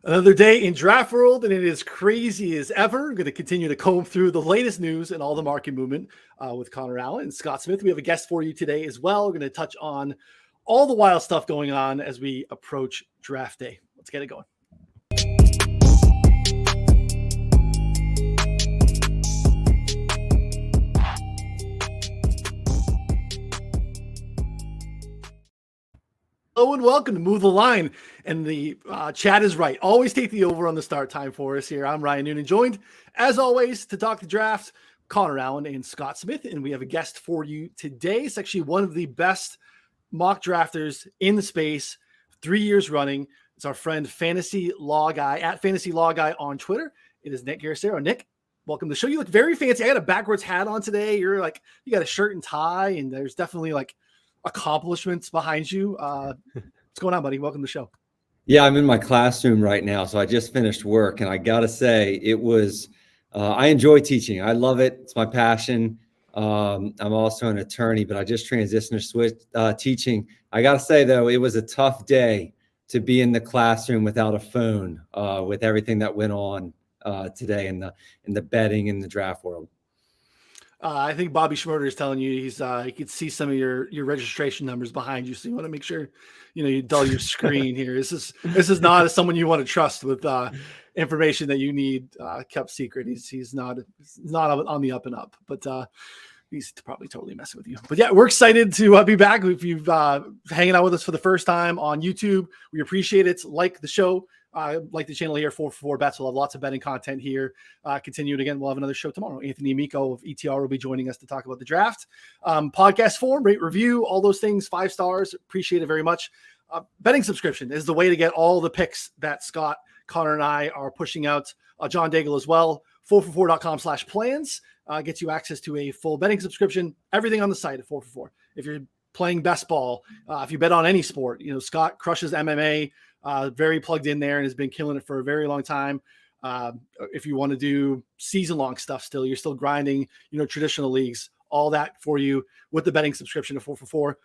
Another day in draft world, and it is crazy as ever. I'm going to continue to comb through the latest news and all the market movement with Connor Allen and Scott Smith. We have a guest for you today as well. We're going to touch on all the wild stuff going on as we approach draft day. Let's get it going. Hello and welcome to Move the Line. And the chat is right. Always take the over on the start time for us here. I'm Ryan Noonan, joined as always to talk the draft, Connor Allen and Scott Smith. And we have a guest for you today. It's actually one of the best mock drafters in the space, 3 years running. It's our friend Fantasy Law Guy at Fantasy Law Guy on Twitter. It is Nick Garcero. Nick, welcome to the show. You look very fancy. I got a backwards hat on today. You got a shirt and tie, and there's definitely accomplishments behind you. What's going on, buddy? Welcome to the show. Yeah, I'm in my classroom right now. So I just finished work, and I got to say it was, I enjoy teaching. I love it. It's my passion. I'm also an attorney, but I just transitioned to switch teaching. I got to say though, it was a tough day to be in the classroom without a phone, with everything that went on today in the betting in the draft world. I think Bobby Schmurder is telling you he could see some of your registration numbers behind you, so you want to make sure you dull your screen here. This is not someone you want to trust with information that you need kept secret. He's not on the up and up, but he's probably totally messing with you. But yeah, we're excited to be back. If you've hanging out with us for the first time on YouTube, we appreciate it. Like the show. Like the channel here, 4for4 Bets. We'll have lots of betting content here. Continued again, we'll have another show tomorrow. Anthony Amico of ETR will be joining us to talk about the draft. Podcast form, rate, review, all those things, 5 stars. Appreciate it very much. Betting subscription is the way to get all the picks that Scott, Connor, and I are pushing out. John Daigle as well. 4for4.com/plans gets you access to a full betting subscription. Everything on the site at 4for4. If you're playing best ball, if you bet on any sport, Scott crushes MMA. Very plugged in there and has been killing it for a very long time. If you want to do season-long stuff still, you're still grinding, traditional leagues, all that for you with the betting subscription to 4for4.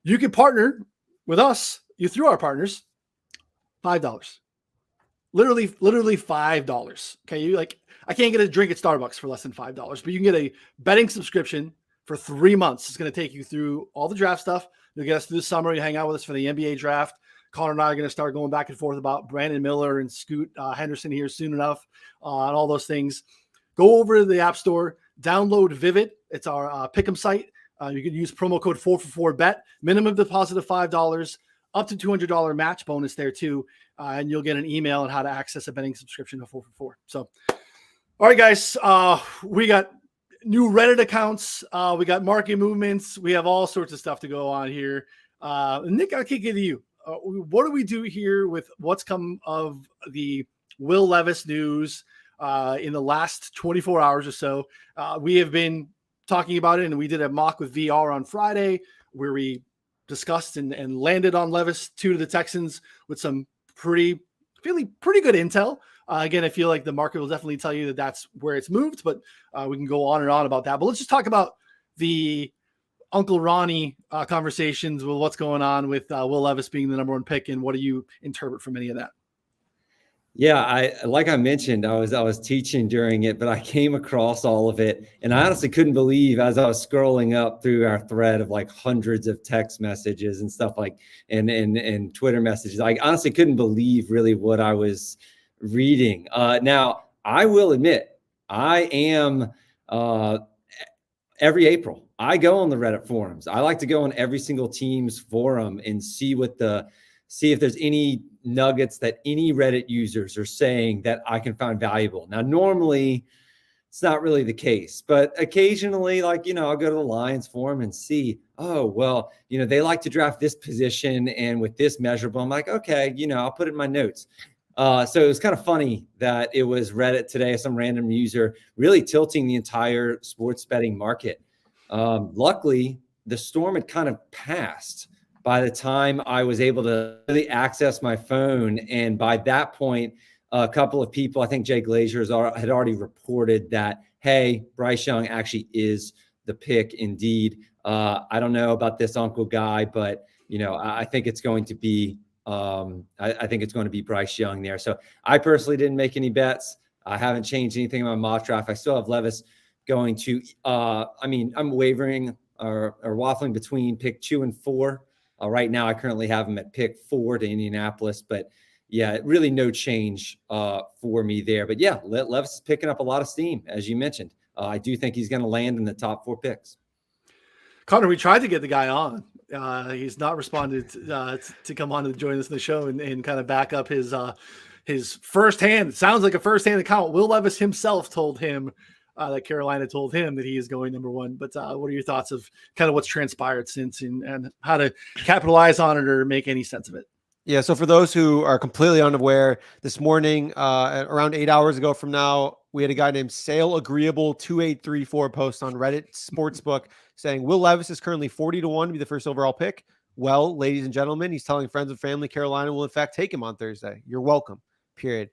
You can partner with us. You through our partners, $5. Literally $5. Okay, I can't get a drink at Starbucks for less than $5, but you can get a betting subscription for 3 months. It's going to take you through all the draft stuff. You'll get us through the summer. You hang out with us for the NBA draft. Connor and I are going to start going back and forth about Brandon Miller and Scoot Henderson here soon enough, and all those things. Go over to the App Store, download Vivid. It's our pick'em site. You can use promo code 4for4bet. Minimum deposit of $5, up to $200 match bonus there too, and you'll get an email on how to access a betting subscription to 4for4. So, all right, guys, we got new Reddit accounts. We got market movements. We have all sorts of stuff to go on here. Nick, I'll kick it to you. What do we do here with what's come of the Will Levis news in the last 24 hours or so? We have been talking about it, and we did a mock with VR on Friday where we discussed and landed on Levis to the Texans with some pretty good intel. Again, I feel like the market will definitely tell you that that's where it's moved, but we can go on and on about that. But let's just talk about the Uncle Ronnie conversations with what's going on with Will Levis being the number 1 pick, and what do you interpret from any of that? Yeah, like I mentioned, I was teaching during it, but I came across all of it, and I honestly couldn't believe as I was scrolling up through our thread of hundreds of text messages and stuff and Twitter messages. I honestly couldn't believe really what I was reading. Now I will admit, I am every April I go on the Reddit forums. I like to go on every single team's forum and see if there's any nuggets that any Reddit users are saying that I can find valuable. Now, normally it's not really the case, but occasionally, I'll go to the Lions forum and see, oh, well, they like to draft this position and with this measurable. I'm like, okay, I'll put it in my notes. So it was kind of funny that it was Reddit today, some random user really tilting the entire sports betting market. Luckily, the storm had kind of passed by the time I was able to really access my phone. And by that point, a couple of people, I think Jay Glazier had already reported that, hey, Bryce Young actually is the pick indeed. I don't know about this uncle guy, but, I think it's going to be I think it's going to be Bryce Young there. So I personally didn't make any bets. I haven't changed anything in my mock draft. I still have Levis going to, I'm wavering or waffling between pick 2 and 4. Right now, I currently have him at pick 4 to Indianapolis, but yeah, really no change for me there. But yeah, Levis is picking up a lot of steam, as you mentioned. I do think he's going to land in the top 4 picks. Connor, we tried to get the guy on. He's not responded to come on to join us in the show and kind of back up his firsthand. It sounds like a firsthand account. Will Levis himself told him that Carolina told him that he is going number 1. But what are your thoughts of kind of what's transpired since and how to capitalize on it or make any sense of it? Yeah, so for those who are completely unaware, this morning, around 8 hours ago from now, we had a guy named Sale Agreeable 2834 post on Reddit Sportsbook saying Will Levis is currently 40-1 to be the first overall pick. Well, ladies and gentlemen, he's telling friends and family Carolina will in fact take him on Thursday. You're welcome. Period.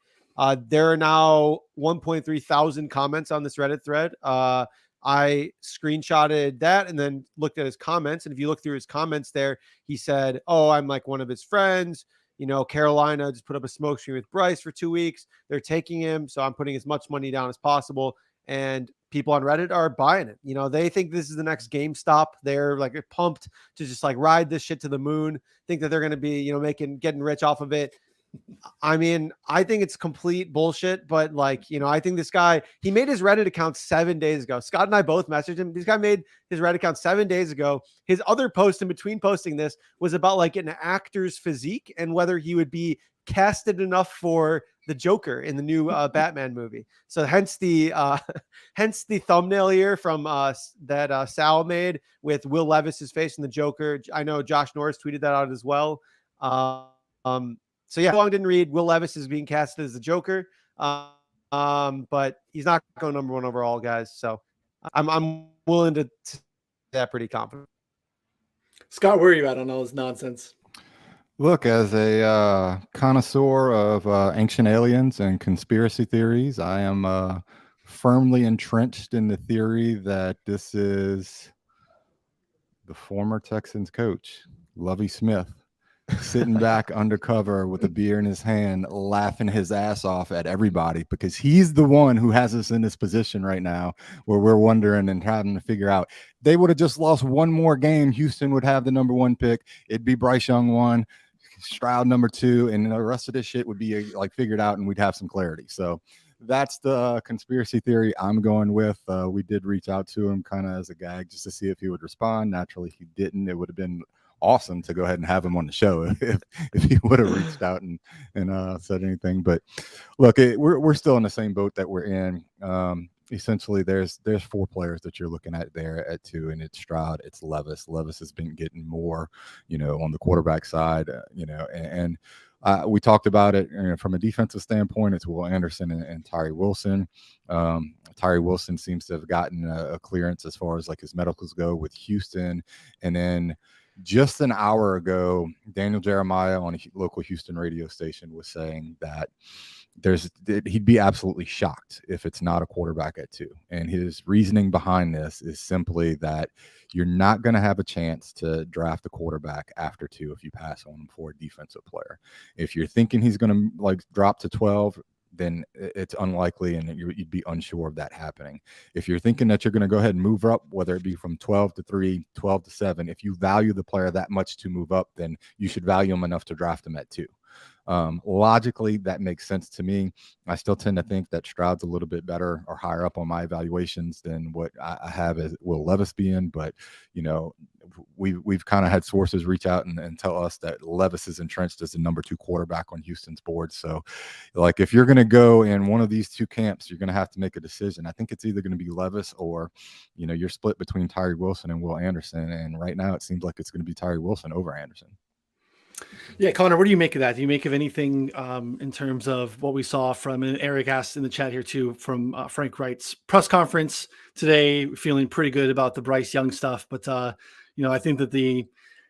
There are now 1.3 thousand comments on this Reddit thread. I screenshotted that and then looked at his comments. And if you look through his comments there, he said, oh, I'm like one of his friends. You know, Carolina just put up a smoke screen with Bryce for 2 weeks. They're taking him. So I'm putting as much money down as possible. And people on Reddit are buying it. You know, they think this is the next GameStop. They're like pumped to just like ride this shit to the moon, think that they're going to be, you know, getting rich off of it. I mean, I think it's complete bullshit, but like, you know, I think this guy, he made his Reddit account 7 days ago. Scott and I both messaged him. This guy made his Reddit account 7 days ago. His other post in between posting this was about like an actor's physique and whether he would be casted enough for the Joker in the new Batman movie. So hence the thumbnail here from that Sal made with Will Levis's face in the Joker. I know Josh Norris tweeted that out as well. So yeah, long didn't read. Will Levis is being casted as the Joker, but he's not going number 1 overall, guys. So I'm willing to that pretty confident. Scott, where are you at on all this nonsense? Look, as a connoisseur of ancient aliens and conspiracy theories, I am firmly entrenched in the theory that this is the former Texans coach, Lovie Smith, sitting back undercover with a beer in his hand, laughing his ass off at everybody because he's the one who has us in this position right now where we're wondering and having to figure out. They would have just lost one more game. Houston would have the number 1 pick. It'd be Bryce Young 1, Stroud number 2, and the rest of this shit would be like figured out and we'd have some clarity. So that's the conspiracy theory I'm going with. We did reach out to him kind of as a gag just to see if he would respond. Naturally, he didn't. It would have been awesome to go ahead and have him on the show if he would have reached out and said anything. But look, we're still in the same boat that we're in. Essentially, there's 4 players that you're looking at there at 2, and it's Stroud, it's Levis. Levis has been getting more, you know, on the quarterback side, you know, and we talked about it from a defensive standpoint. It's Will Anderson and Tyree Wilson. Tyree Wilson seems to have gotten a clearance as far as like his medicals go with Houston, and then just an hour ago, Daniel Jeremiah on a local Houston radio station was saying that he'd be absolutely shocked if it's not a quarterback at 2. And his reasoning behind this is simply that you're not going to have a chance to draft a quarterback after 2 if you pass on him for a defensive player. If you're thinking he's going to like drop to 12, then it's unlikely and you'd be unsure of that happening. If you're thinking that you're going to go ahead and move up, whether it be from 12 to 3, 12 to 7, if you value the player that much to move up, then you should value him enough to draft him at 2. Logically, that makes sense to me. I still tend to think that Stroud's a little bit better or higher up on my evaluations than what I have as Will Levis being. But, you know, we've kind of had sources reach out and tell us that Levis is entrenched as the number 2 quarterback on Houston's board. So, like, if you're going to go in one of these 2 camps, you're going to have to make a decision. I think it's either going to be Levis or, you know, you're split between Tyree Wilson and Will Anderson. And right now it seems like it's going to be Tyree Wilson over Anderson. Yeah, Connor, what do you make of that? Do you make of anything in terms of what we saw from, and Eric asked in the chat here too, from Frank Wright's press conference today, feeling pretty good about the Bryce Young stuff. But, you know, I think that the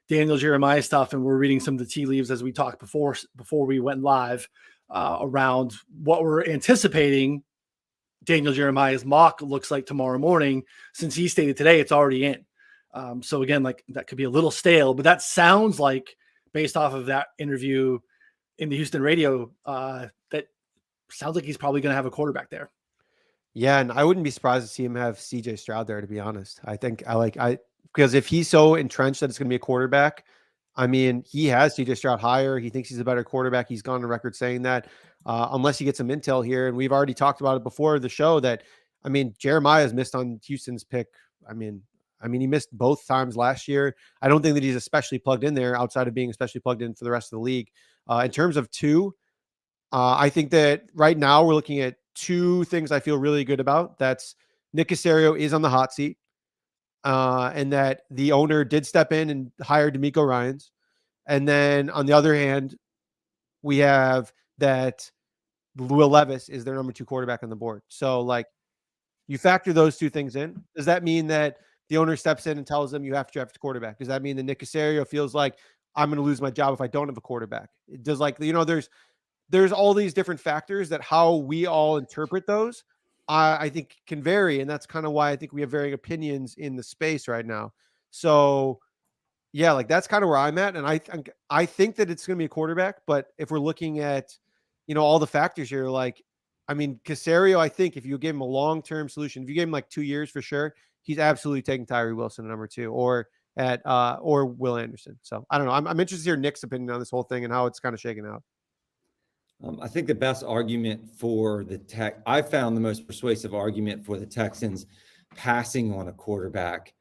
Daniel Jeremiah stuff, and we're reading some of the tea leaves as we talked before we went live around what we're anticipating Daniel Jeremiah's mock looks like tomorrow morning. Since he stated today, it's already in. So again, like that could be a little stale, but that sounds like based off of that interview in the Houston radio, that sounds like he's probably going to have a quarterback there. Yeah, and I wouldn't be surprised to see him have CJ Stroud there, to be honest. Because if he's so entrenched that it's going to be a quarterback, I mean, he has CJ Stroud higher. He thinks he's a better quarterback. He's gone on record saying that, unless he gets some intel here. And we've already talked about it before the show that, I mean, Jeremiah's missed on Houston's pick. I mean, he missed both times last year. I don't think that he's especially plugged in there outside of being especially plugged in for the rest of the league. In terms of two, I think that right now we're looking at two things I feel really good about. That's Nick Caserio is on the hot seat, and that the owner did step in and hire D'Amico Ryans. And then on the other hand, we have that Will Levis is their number 2 quarterback on the board. So like you factor those two things in. Does that mean that the owner steps in and tells them you have to draft a quarterback? Does that mean that Nick Caserio feels like I'm going to lose my job if I don't have a quarterback? It does, like, there's all these different factors that how we all interpret those, I think can vary. And that's kind of why I think we have varying opinions in the space right now. So yeah, like that's kind of where I'm at. And I think that it's going to be a quarterback, but if we're looking at, all the factors here, like, I mean, Caserio, I think if you gave him a long-term solution, if you gave him like 2 years for sure, he's absolutely taking Tyree Wilson at number 2 or Will Anderson. So I don't know. I'm interested to hear Nick's opinion on this whole thing and how it's kind of shaking out. I think the best argument for I found the most persuasive argument for the Texans passing on a quarterback,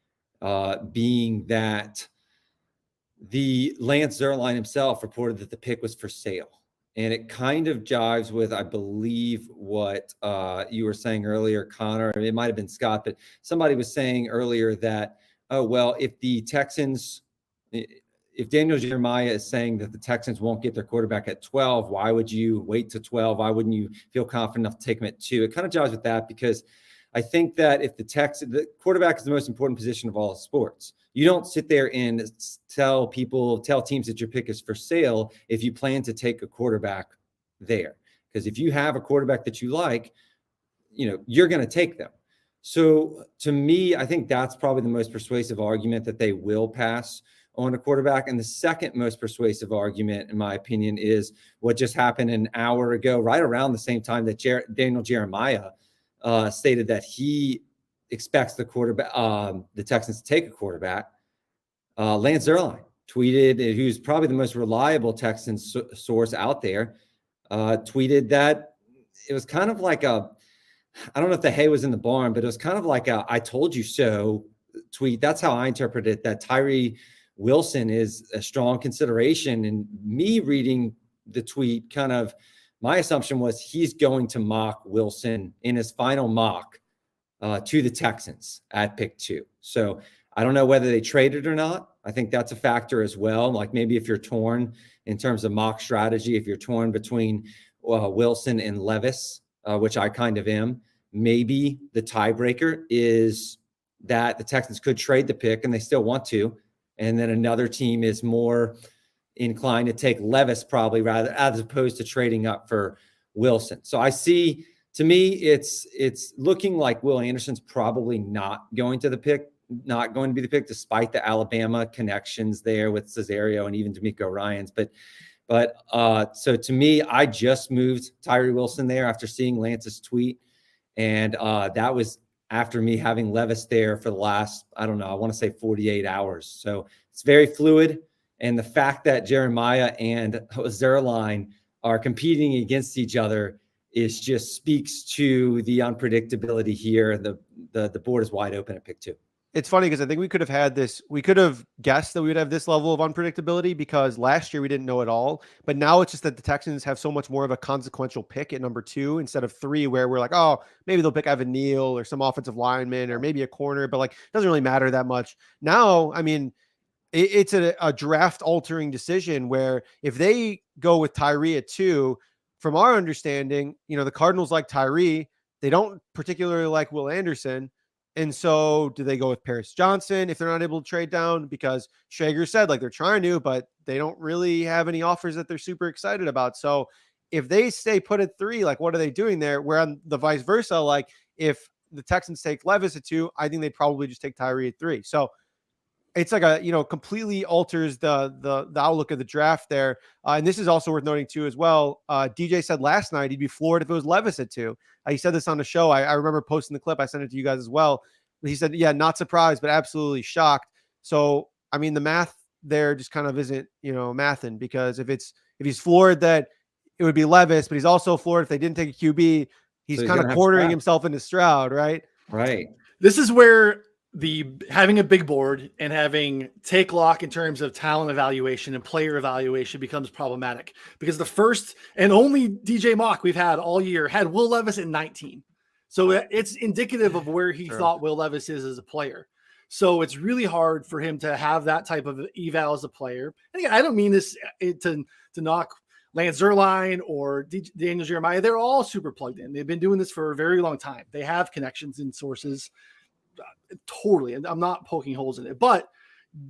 being that the Lance Zierlein himself reported that the pick was for sale. And it kind of jives with, I believe, what you were saying earlier, Connor. It might have been Scott, but somebody was saying earlier that, oh, well, if Daniel Jeremiah is saying that the Texans won't get their quarterback at 12, why would you wait to 12? Why wouldn't you feel confident enough to take him at 2? It kind of jives with that because I think that if the quarterback is the most important position of all sports. You don't sit there and tell teams that your pick is for sale if you plan to take a quarterback there. Because if you have a quarterback that you like, you're going to take them. So to me, I think that's probably the most persuasive argument that they will pass on a quarterback. And the second most persuasive argument, in my opinion, is what just happened an hour ago, right around the same time that Daniel Jeremiah stated that he expects the Texans to take a quarterback. Lance Zierlein tweeted, who's probably the most reliable Texans source out there, tweeted that it was kind of like I don't know if the hay was in the barn, but it was kind of like a "I told you so" tweet. That's how I interpret it, that Tyree Wilson is a strong consideration. And me reading the tweet, kind of my assumption was he's going to mock Wilson in his final mock to the Texans at pick 2. So I don't know whether they traded or not. I think that's a factor as well. Like maybe if you're torn in terms of mock strategy, if you're torn between Wilson and Levis, which I kind of am, maybe the tiebreaker is that the Texans could trade the pick and they still want to. And then another team is more inclined to take Levis probably rather as opposed to trading up for Wilson. So I see, to me, it's looking like Will Anderson's probably not going to be the pick, despite the Alabama connections there with Caserio and even D'Amico Ryans. But so to me, I just moved Tyree Wilson there after seeing Lance's tweet. And that was after me having Levis there for the last, I don't know, I want to say 48 hours. So it's very fluid. And the fact that Jeremiah and Zierlein are competing against each other just speaks to the unpredictability here. The board is wide open at pick 2. It's funny because I think we could have guessed that we would have this level of unpredictability because last year we didn't know it all. But now it's just that the Texans have so much more of a consequential pick at number 2 instead of 3, where we're like, oh, maybe they'll pick Evan Neal or some offensive lineman or maybe a corner, but like, it doesn't really matter that much. Now, I mean, it's a draft altering decision where if they go with Tyree at 2, from our understanding, the Cardinals like Tyree, they don't particularly like Will Anderson. And so do they go with Paris Johnson if they're not able to trade down? Because Schrager said like they're trying to, but they don't really have any offers that they're super excited about. So if they stay put at 3, like what are they doing there? Where on the vice versa, like if the Texans take Levis at 2, I think they'd probably just take Tyree at 3. So it's like completely alters the outlook of the draft there. And this is also worth noting too as well. DJ said last night he'd be floored if it was Levis at 2. He said this on the show. I remember posting the clip. I sent it to you guys as well. He said, yeah, not surprised, but absolutely shocked. So, I mean, the math there just kind of isn't, mathing, because if he's floored that it would be Levis, but he's also floored if they didn't take a QB, he's kind of cornering himself into Stroud, right? Right. This is where having a big board and having take lock in terms of talent evaluation and player evaluation becomes problematic, because the first and only DJ mock we've had all year had Will Levis at 19. So it's indicative of where he thought Will Levis is as a player. So it's really hard for him to have that type of eval as a player. And again, I don't mean this to knock Lance Zierlein or Daniel Jeremiah. They're all super plugged in. They've been doing this for a very long time. They have connections and sources. Totally. And I'm not poking holes in it. But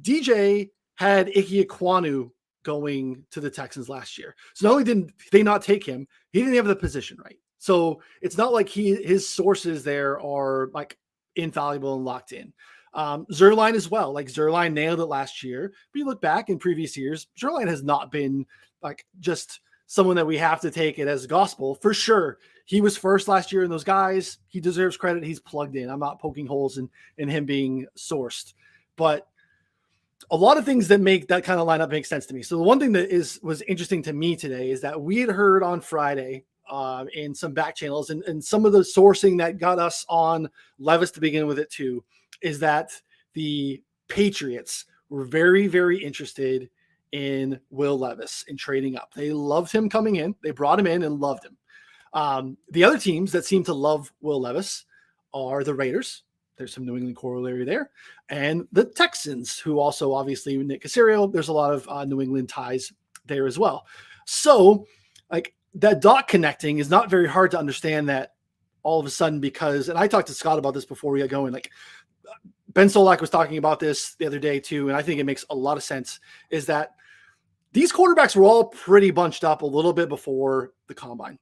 DJ had Ike Ekwonu going to the Texans last year. So not only did they not take him, he didn't have the position right. So it's not like his sources there are like infallible and locked in. Zierlein as well. Like Zierlein nailed it last year. But you look back in previous years, Zierlein has not been like just someone that we have to take it as gospel. For sure, he was first last year in those guys. He deserves credit. He's plugged in. I'm not poking holes in him being sourced. But a lot of things that make that kind of lineup make sense to me. So the one thing that was interesting to me today is that we had heard on Friday in some back channels and some of the sourcing that got us on Levis to begin with it too, is that the Patriots were very, very interested in Will Levis and trading up. They loved him coming in. They brought him in and loved him. The other teams that seem to love Will Levis are the Raiders. There's some New England corollary there. And the Texans, who also obviously Nick Caserio, there's a lot of New England ties there as well. So like that dot connecting is not very hard to understand that all of a sudden, because, and I talked to Scott about this before we got going, like Ben Solak was talking about this the other day too, and I think it makes a lot of sense, is that these quarterbacks were all pretty bunched up a little bit before the combine.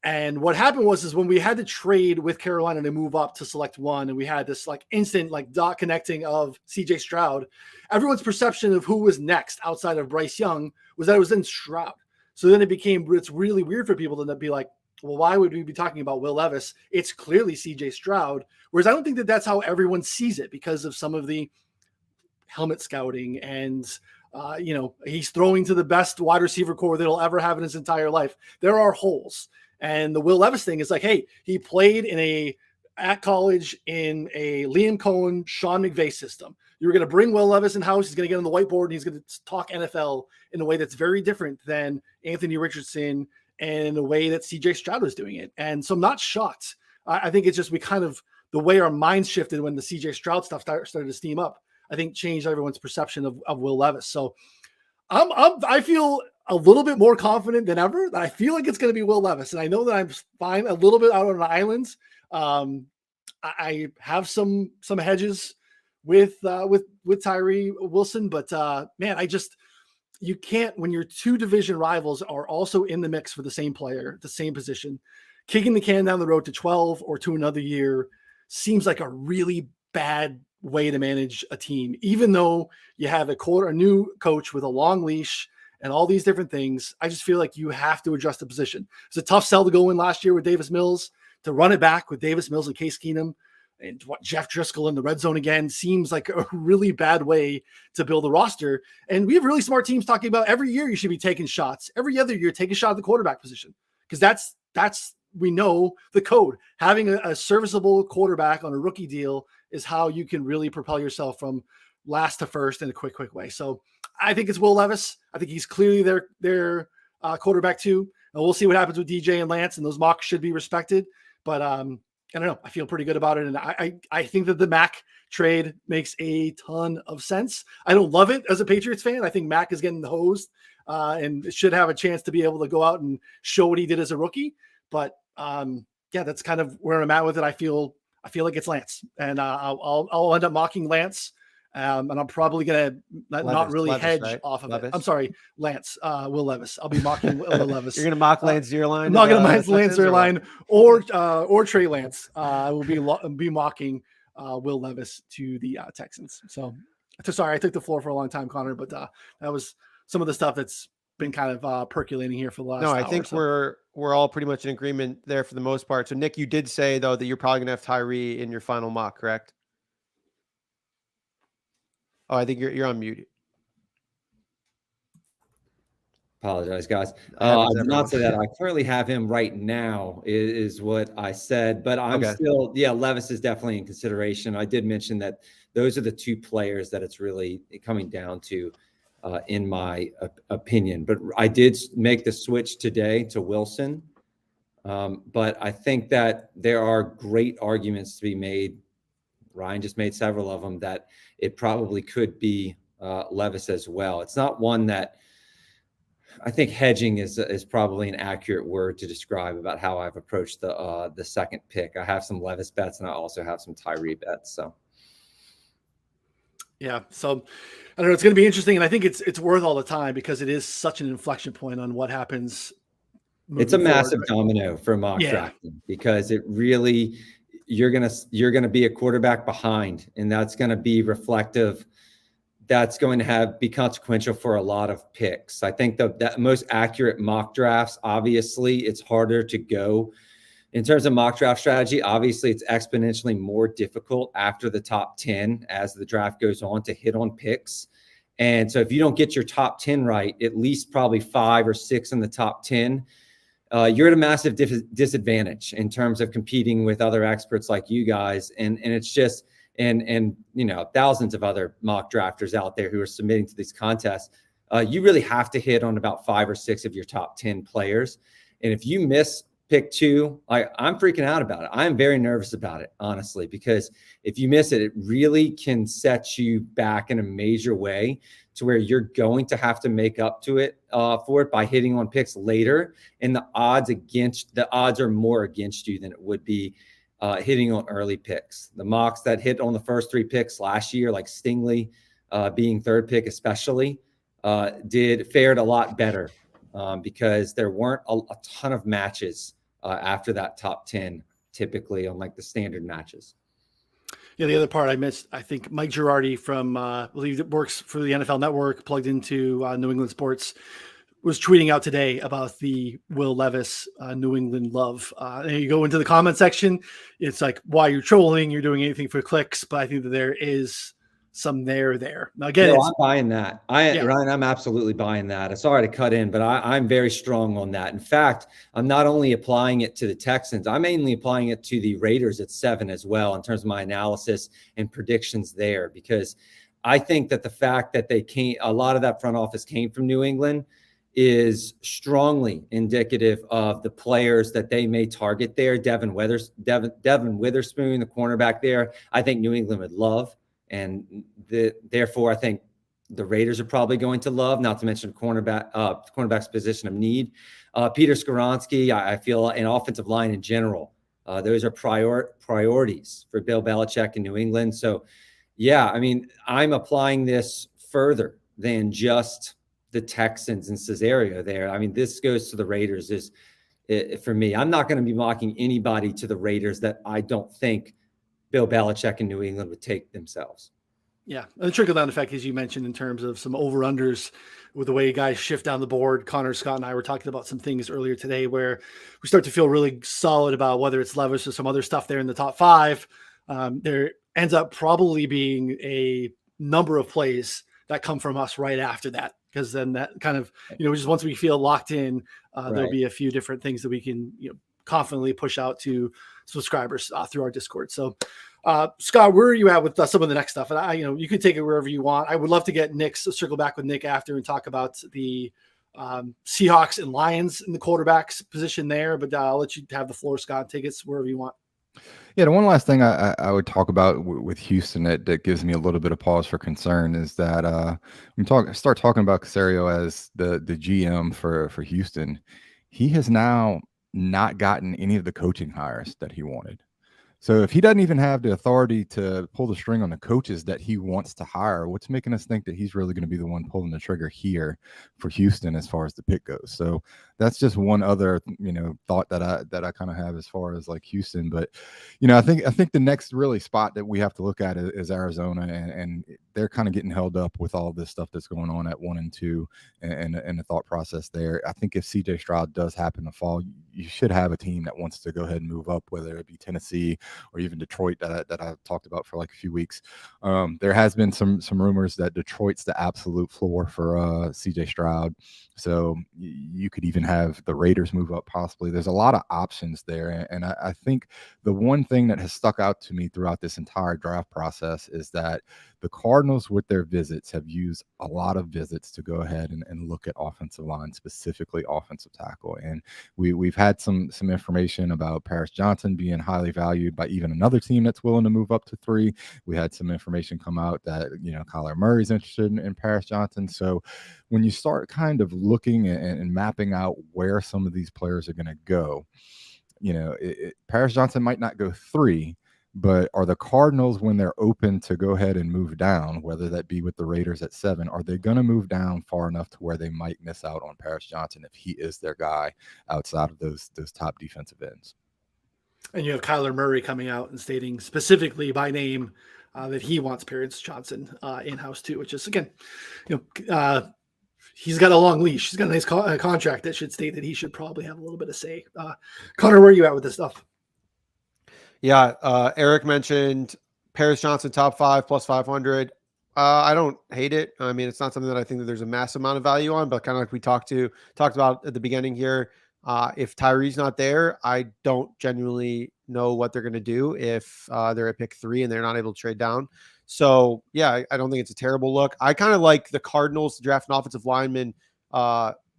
And what happened was when we had to trade with Carolina to move up to select one, and we had this like instant like dot connecting of CJ Stroud, everyone's perception of who was next outside of Bryce Young was that it was in Stroud. So then it's really weird for people to be like, well, why would we be talking about Will Levis? It's clearly CJ Stroud. Whereas I don't think that that's how everyone sees it, because of some of the helmet scouting and, he's throwing to the best wide receiver core that he'll ever have in his entire life. There are holes. And the Will Levis thing is like, hey, he played at college in a Liam Cohen, Sean McVay system. You're going to bring Will Levis in house. He's going to get on the whiteboard and he's going to talk NFL in a way that's very different than Anthony Richardson and in a way that CJ Stroud was doing it. And so I'm not shocked. I think it's just the way our minds shifted when the CJ Stroud stuff started to steam up, I think changed everyone's perception of Will Levis. So I feel a little bit more confident than ever that I feel like it's going to be Will Levis. And I know that I'm fine a little bit out on an island. I have some hedges with Tyree Wilson, but man, you can't, when your two division rivals are also in the mix for the same player, the same position, kicking the can down the road to 12 or to another year seems like a really bad way to manage a team, even though you have a new coach with a long leash and all these different things. I just feel like you have to adjust the position. It's a tough sell to go in last year with Davis Mills. To run it back with Davis Mills and Case Keenum and Jeff Driscoll in the red zone again seems like a really bad way to build a roster. And we have really smart teams talking about every year you should be taking shots. Every other year, take a shot at the quarterback position, because that's we know the code. Having a serviceable quarterback on a rookie deal is how you can really propel yourself from last to first in a quick way. So I think it's Will Levis. I think he's clearly their quarterback too. And we'll see what happens with DJ and Lance, and those mocks should be respected. But I don't know. I feel pretty good about it. And I think that the Mac trade makes a ton of sense. I don't love it as a Patriots fan. I think Mac is getting hosed and should have a chance to be able to go out and show what he did as a rookie. But yeah, that's kind of where I'm at with it. I feel like it's Lance, and I'll end up mocking Lance. And I'm probably going to not really hedge right? off of Levis. It. I'm sorry, Lance, Will Levis. I'll be mocking Will Levis. You're going to mock Lance Zierlein? I'm not going to mock Lance Zierlein or Trey Lance. I will be mocking Will Levis to the Texans. So Sorry, I took the floor for a long time, Connor, but that was some of the stuff that's been kind of percolating here for the last No, I hour. think we're all pretty much in agreement there for the most part. So Nick, you did say though that you're probably gonna have Tyree in your final mock, correct? Oh, I think you're on mute. Apologize, guys. I did not say that. I currently have him right now, is what I said. But I'm still, Levis is definitely in consideration. I did mention that those are the two players that it's really coming down to, in my opinion. But I did make the switch today to Wilson. But I think that there are great arguments to be made. Ryan just made several of them that it probably could be Levis as well. It's not one that I think hedging is probably an accurate word to describe about how I've approached the second pick. I have some Levis bets and I also have some Tyree bets. So, yeah. So I don't know. It's going to be interesting, and I think it's worth all the time because it is such an inflection point on what happens. It's a massive domino for mock drafting because it really you're gonna be a quarterback behind, and that's going to be reflective. That's going to be consequential for a lot of picks. I think that most accurate mock drafts, obviously, it's harder to go. In terms of mock draft strategy, obviously, it's exponentially more difficult after the top 10 as the draft goes on to hit on picks. And so if you don't get your top 10 right, at least probably 5 or 6 in the top 10, you're at a massive disadvantage in terms of competing with other experts like you guys. And it's just – and thousands of other mock drafters out there who are submitting to these contests, you really have to hit on about 5 or 6 of your top 10 players. And if you miss pick 2, I'm freaking out about it. I'm very nervous about it, honestly, because if you miss it, it really can set you back in a major way to where you're going to have to make up to it for it by hitting on picks later. And the odds are more against you than it would be hitting on early picks. The mocks that hit on the first 3 picks last year, like Stingley being 3rd pick especially, fared a lot better because there weren't a ton of matches after that top 10, typically on like the standard matches. Yeah, the other part I missed, I think Mike Girardi from, I believe it works for the NFL Network, plugged into New England Sports, was tweeting out today about the Will Levis New England love. And you go into the comment section, it's like, why you're trolling, you're doing anything for clicks, but I think that there is some there. Now, again, I'm buying that. Ryan, I'm absolutely buying that. Sorry to cut in, but I'm very strong on that. In fact, I'm not only applying it to the Texans, I'm mainly applying it to the Raiders at 7 as well in terms of my analysis and predictions there, because I think that the fact that a lot of that front office came from New England is strongly indicative of the players that they may target there. Devin Witherspoon, the cornerback there, I think New England would love. And therefore, I think the Raiders are probably going to love, not to mention cornerback's position of need. Peter Skoronski, I feel, and offensive line in general, those are priorities for Bill Belichick in New England. So, yeah, I mean, I'm applying this further than just the Texans and Cesario there. I mean, this goes to the Raiders for me. I'm not going to be mocking anybody to the Raiders that I don't think Bill Belichick in New England would take themselves. Yeah. The trickle-down effect, as you mentioned, in terms of some over-unders with the way guys shift down the board. Connor, Scott, and I were talking about some things earlier today where we start to feel really solid about whether it's Levis or some other stuff there in the top 5. There ends up probably being a number of plays that come from us right after that, because then that kind of, just once we feel locked in, there'll be a few different things that we can, confidently push out to subscribers through our Discord. So, Scott, where are you at with some of the next stuff? And you can take it wherever you want. I would love to get circle back with Nick after and talk about the Seahawks and Lions in the quarterback's position there, but I'll let you have the floor, Scott. Take it wherever you want. Yeah, the one last thing I would talk about with Houston that gives me a little bit of pause for concern is that start talking about Caserio as the GM for Houston. He has now not gotten any of the coaching hires that he wanted. So if he doesn't even have the authority to pull the string on the coaches that he wants to hire, what's making us think that he's really going to be the one pulling the trigger here for Houston as far as the pick goes? So that's just one other, thought that I kind of have as far as like Houston. But, I think the next really spot that we have to look at is Arizona, and they're kind of getting held up with all this stuff that's going on at 1 and 2 and the thought process there. I think if CJ Stroud does happen to fall, you should have a team that wants to go ahead and move up, whether it be Tennessee or even Detroit that I've talked about for like a few weeks. There has been some rumors that Detroit's the absolute floor for CJ Stroud. So you could even have the Raiders move up possibly. There's a lot of options there. And I think the one thing that has stuck out to me throughout this entire draft process is that the Cardinals with their visits have used a lot of visits to go ahead and look at offensive line, specifically offensive tackle. And we've had some information about Paris Johnson being highly valued by even another team that's willing to move up to 3. We had some information come out that, Kyler Murray's interested in Paris Johnson. So when you start kind of looking and mapping out where some of these players are going to go, Paris Johnson might not go 3, but are the Cardinals, when they're open to go ahead and move down, whether that be with the Raiders at 7, are they going to move down far enough to where they might miss out on Paris Johnson if he is their guy outside of those top defensive ends? And you have Kyler Murray coming out and stating specifically by name that he wants Paris Johnson in-house too, which is, again, he's got a long leash. He's got a nice contract that should state that he should probably have a little bit of say. Connor, where are you at with this stuff? Yeah, Eric mentioned Paris Johnson top 5 plus 500. I don't hate it. I mean, it's not something that I think that there's a massive amount of value on, but kind of like we talked about at the beginning here. If Tyree's not there, I don't genuinely know what they're going to do if they're at pick 3 and they're not able to trade down. So yeah, I don't think it's a terrible look. I kind of like the Cardinals to draft an offensive lineman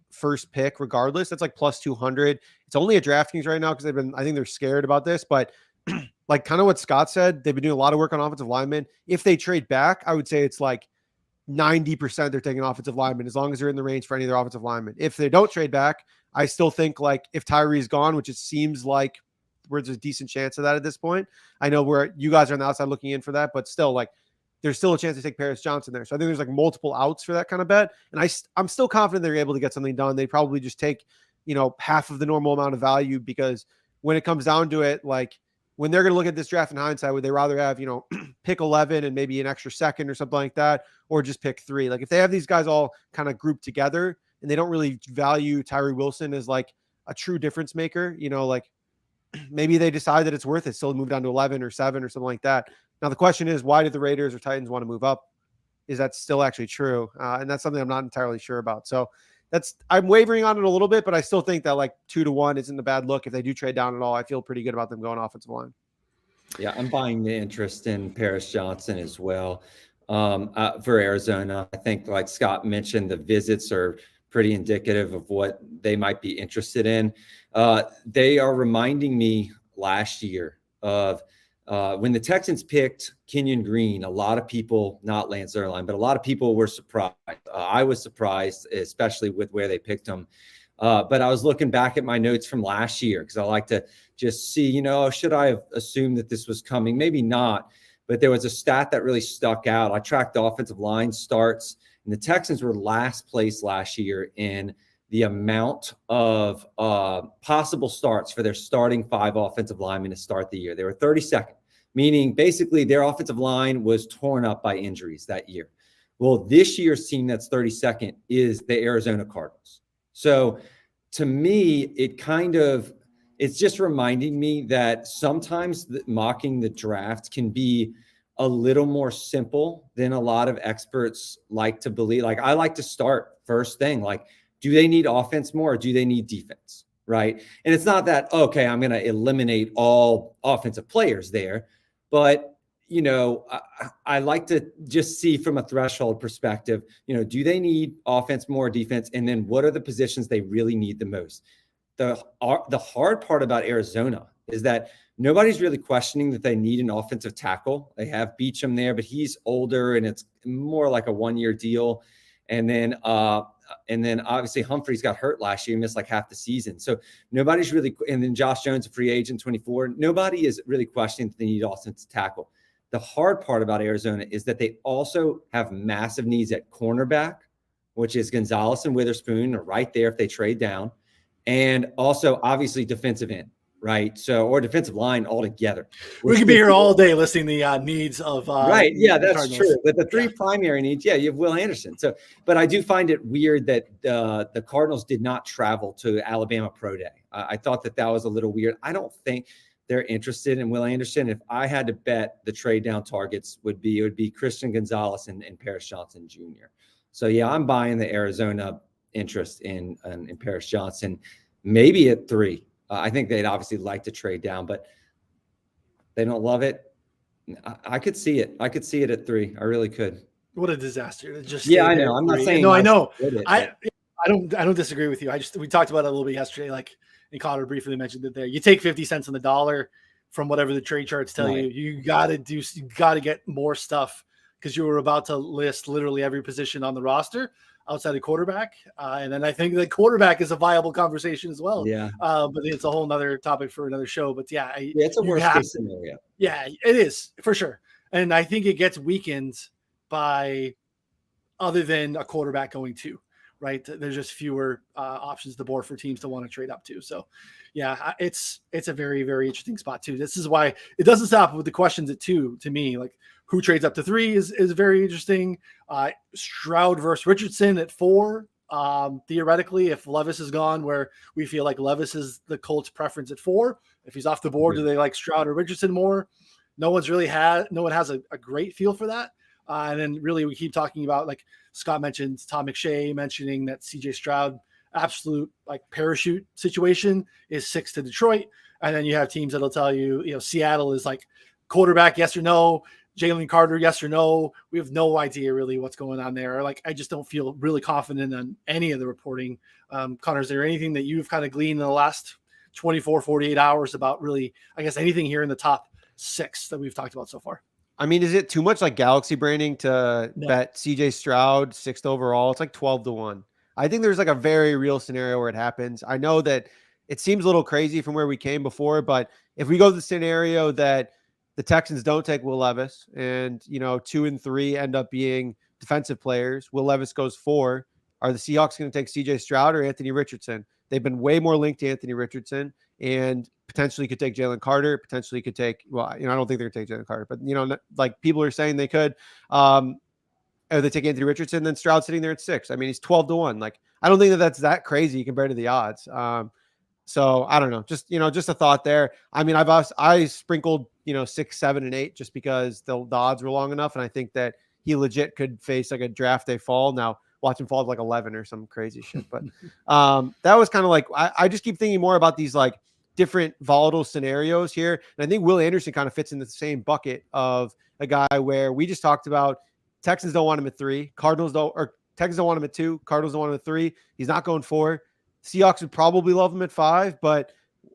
first pick regardless. That's like plus 200. It's only at DraftKings right now because I think they're scared about this, but like kind of what Scott said, they've been doing a lot of work on offensive linemen. If they trade back, I would say it's like 90% they're taking offensive linemen as long as they're in the range for any of their offensive linemen. If they don't trade back, I still think like if Tyree's gone, which it seems like there's a decent chance of that at this point. I know where you guys are on the outside looking in for that, but still like there's still a chance to take Paris Johnson there. So I think there's like multiple outs for that kind of bet. And I'm still confident they're able to get something done. They probably just take, half of the normal amount of value, because when it comes down to it, like when they're going to look at this draft in hindsight, would they rather have, pick 11 and maybe an extra second or something like that, or just pick 3? Like if they have these guys all kind of grouped together and they don't really value Tyree Wilson as like a true difference maker, like maybe they decide that it's worth it still to move down to 11 or 7 or something like that. Now, the question is, why did the Raiders or Titans want to move up? Is that still actually true? And that's something I'm not entirely sure about. So I'm wavering on it a little bit, but I still think that like 2-1 isn't a bad look. If they do trade down at all, I feel pretty good about them going offensive line. Yeah, I'm buying the interest in Paris Johnson as well for Arizona. I think, like Scott mentioned, the visits are pretty indicative of what they might be interested in. They are reminding me last year of when the Texans picked Kenyon Green. A lot of people, not Lance Zierlein, but a lot of people were surprised. I was surprised, especially with where they picked him. But I was looking back at my notes from last year because I like to just see, should I have assumed that this was coming? Maybe not. But there was a stat that really stuck out. I tracked the offensive line starts, and the Texans were last place last year in the amount of possible starts for their starting 5 offensive linemen to start the year. They were 32nd, meaning basically their offensive line was torn up by injuries that year. Well, this year's team that's 32nd is the Arizona Cardinals. So to me, it's just reminding me that sometimes mocking the draft can be a little more simple than a lot of experts like to believe. Like I like to start first thing, like, do they need offense more or do they need defense? Right. And it's not that, okay, I'm going to eliminate all offensive players there, but I like to just see from a threshold perspective, do they need offense more, defense? And then what are the positions they really need the most? The hard part about Arizona is that nobody's really questioning that they need an offensive tackle. They have Beacham there, but he's older and it's more like a 1-year deal. And then And then obviously Humphreys got hurt last year, missed like half the season. So nobody's really, and then Josh Jones, a free agent, 24. Nobody is really questioning that they need offensive tackle. The hard part about Arizona is that they also have massive needs at cornerback, which is Gonzalez and Witherspoon are right there if they trade down. And also obviously defensive end, right? So, or defensive line altogether. We could be here all day listing the needs of right. Yeah, that's Cardinals. true. But the three primary needs, you have Will Anderson. So, but I do find it weird that the Cardinals did not travel to Alabama Pro Day. I thought that was a little weird. I don't think they're interested in Will Anderson. If I had to bet, the trade down targets would be Christian Gonzalez and Paris Johnson Jr. So yeah, I'm buying the Arizona interest in Paris Johnson, maybe at 3. I think they'd obviously like to trade down, but they don't love it. I could see it. I could see it at 3. I really could. What a disaster to just I know. I'm not saying no. I know. I don't disagree with you. We talked about it a little bit yesterday. Like, and Connor briefly mentioned it there. You take 50 cents on the dollar from whatever the trade charts tell you. You got to get more stuff because you were about to list literally every position on the roster outside of quarterback. And then I think the quarterback is a viable conversation as well. Yeah. But it's a whole nother topic for another show. But yeah, it's a worst case scenario. Yeah, it is for sure. And I think it gets weakened by other than a quarterback going 2. Right, there's just fewer options to board for teams to want to trade up to. So, yeah, it's a very, very interesting spot too. This is why it doesn't stop with the questions at 2. To me, like who trades up to 3 is very interesting. Stroud versus Richardson at 4. Theoretically, if Levis is gone, where we feel like Levis is the Colts' preference at 4. If he's off the board, do they like Stroud or Richardson more? No one has a great feel for that. And then really we keep talking about, like Scott mentioned, Tom McShay mentioning that CJ Stroud absolute like parachute situation is 6 to Detroit. And then you have teams that'll tell you, Seattle is like quarterback, yes or no, Jalen Carter, yes or no. We have no idea really what's going on there. Like, I just don't feel really confident on any of the reporting. Connor, is there anything that you've kind of gleaned in the last 24, 48 hours about really, I guess, anything here in the top 6 that we've talked about so far? I mean, is it too much like galaxy branding to bet CJ Stroud 6th overall? It's like 12-1. I think there's like a very real scenario where it happens. I know that it seems a little crazy from where we came before, but if we go to the scenario that the Texans don't take Will Levis and, 2 and 3 end up being defensive players, Will Levis goes 4. Are the Seahawks going to take CJ Stroud or Anthony Richardson? They've been way more linked to Anthony Richardson and potentially could take Jalen Carter, potentially could take, I don't think they're going to take Jalen Carter, but, like people are saying they could. They take Anthony Richardson, then Stroud sitting there at 6. I mean, he's 12-1. Like, I don't think that's that crazy compared to the odds. So I don't know. Just a thought there. I mean, I sprinkled, 6, 7, and 8 just because the odds were long enough. And I think that he legit could face like a draft day fall. Now watch him fall to like 11 or some crazy shit. But that was kind of like, I just keep thinking more about these like different volatile scenarios here. And I think Will Anderson kind of fits in the same bucket of a guy where we just talked about Texans don't want him at 3. Texans don't want him at 2. Cardinals don't want him at 3. He's not going 4. Seahawks would probably love him at 5, but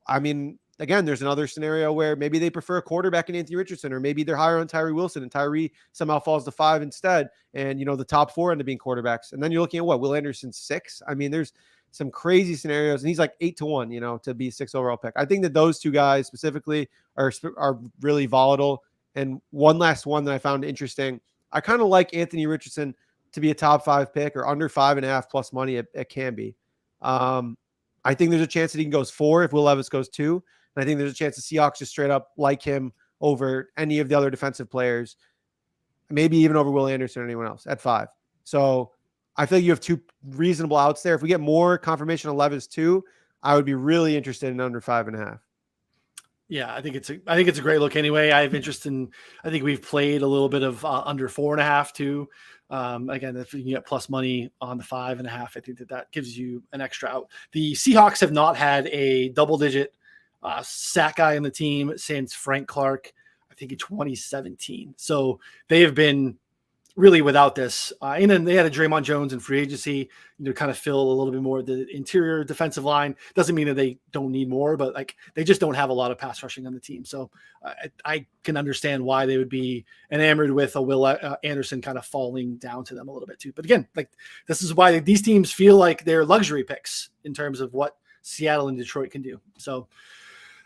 I mean, again, there's another scenario where maybe they prefer a quarterback in Anthony Richardson, or maybe they're higher on Tyree Wilson and Tyree somehow falls to 5 instead. And, the top 4 end up being quarterbacks. And then you're looking at Will Anderson 6. I mean, there's some crazy scenarios, and he's like 8-1, to be 6th overall pick. I think that those 2 guys specifically are really volatile. And one last one that I found interesting, I kind of like Anthony Richardson to be a top 5 pick or under 5.5 plus money. It can be. I think there's a chance that he goes 4 if Will Levis goes 2. And I think there's a chance the Seahawks just straight up like him over any of the other defensive players, maybe even over Will Anderson or anyone else at 5. So I feel like you have 2 reasonable outs there. If we get more confirmation on Levis 2, I would be really interested in under 5.5. Yeah, I think it's a great look anyway. I have interest in, I think we've played a little bit of under 4.5 too. Again, if you can get plus money on the 5.5, I think that gives you an extra out. The Seahawks have not had a double-digit sack guy on the team since Frank Clark, I think in 2017. So they have been really without this. And then they had a Draymond Jones in free agency, kind of fill a little bit more of the interior defensive line. Doesn't mean that they don't need more, but like they just don't have a lot of pass rushing on the team. So I can understand why they would be enamored with a Will Anderson kind of falling down to them a little bit too. But again, like this is why these teams feel like they're luxury picks in terms of what Seattle and Detroit can do. So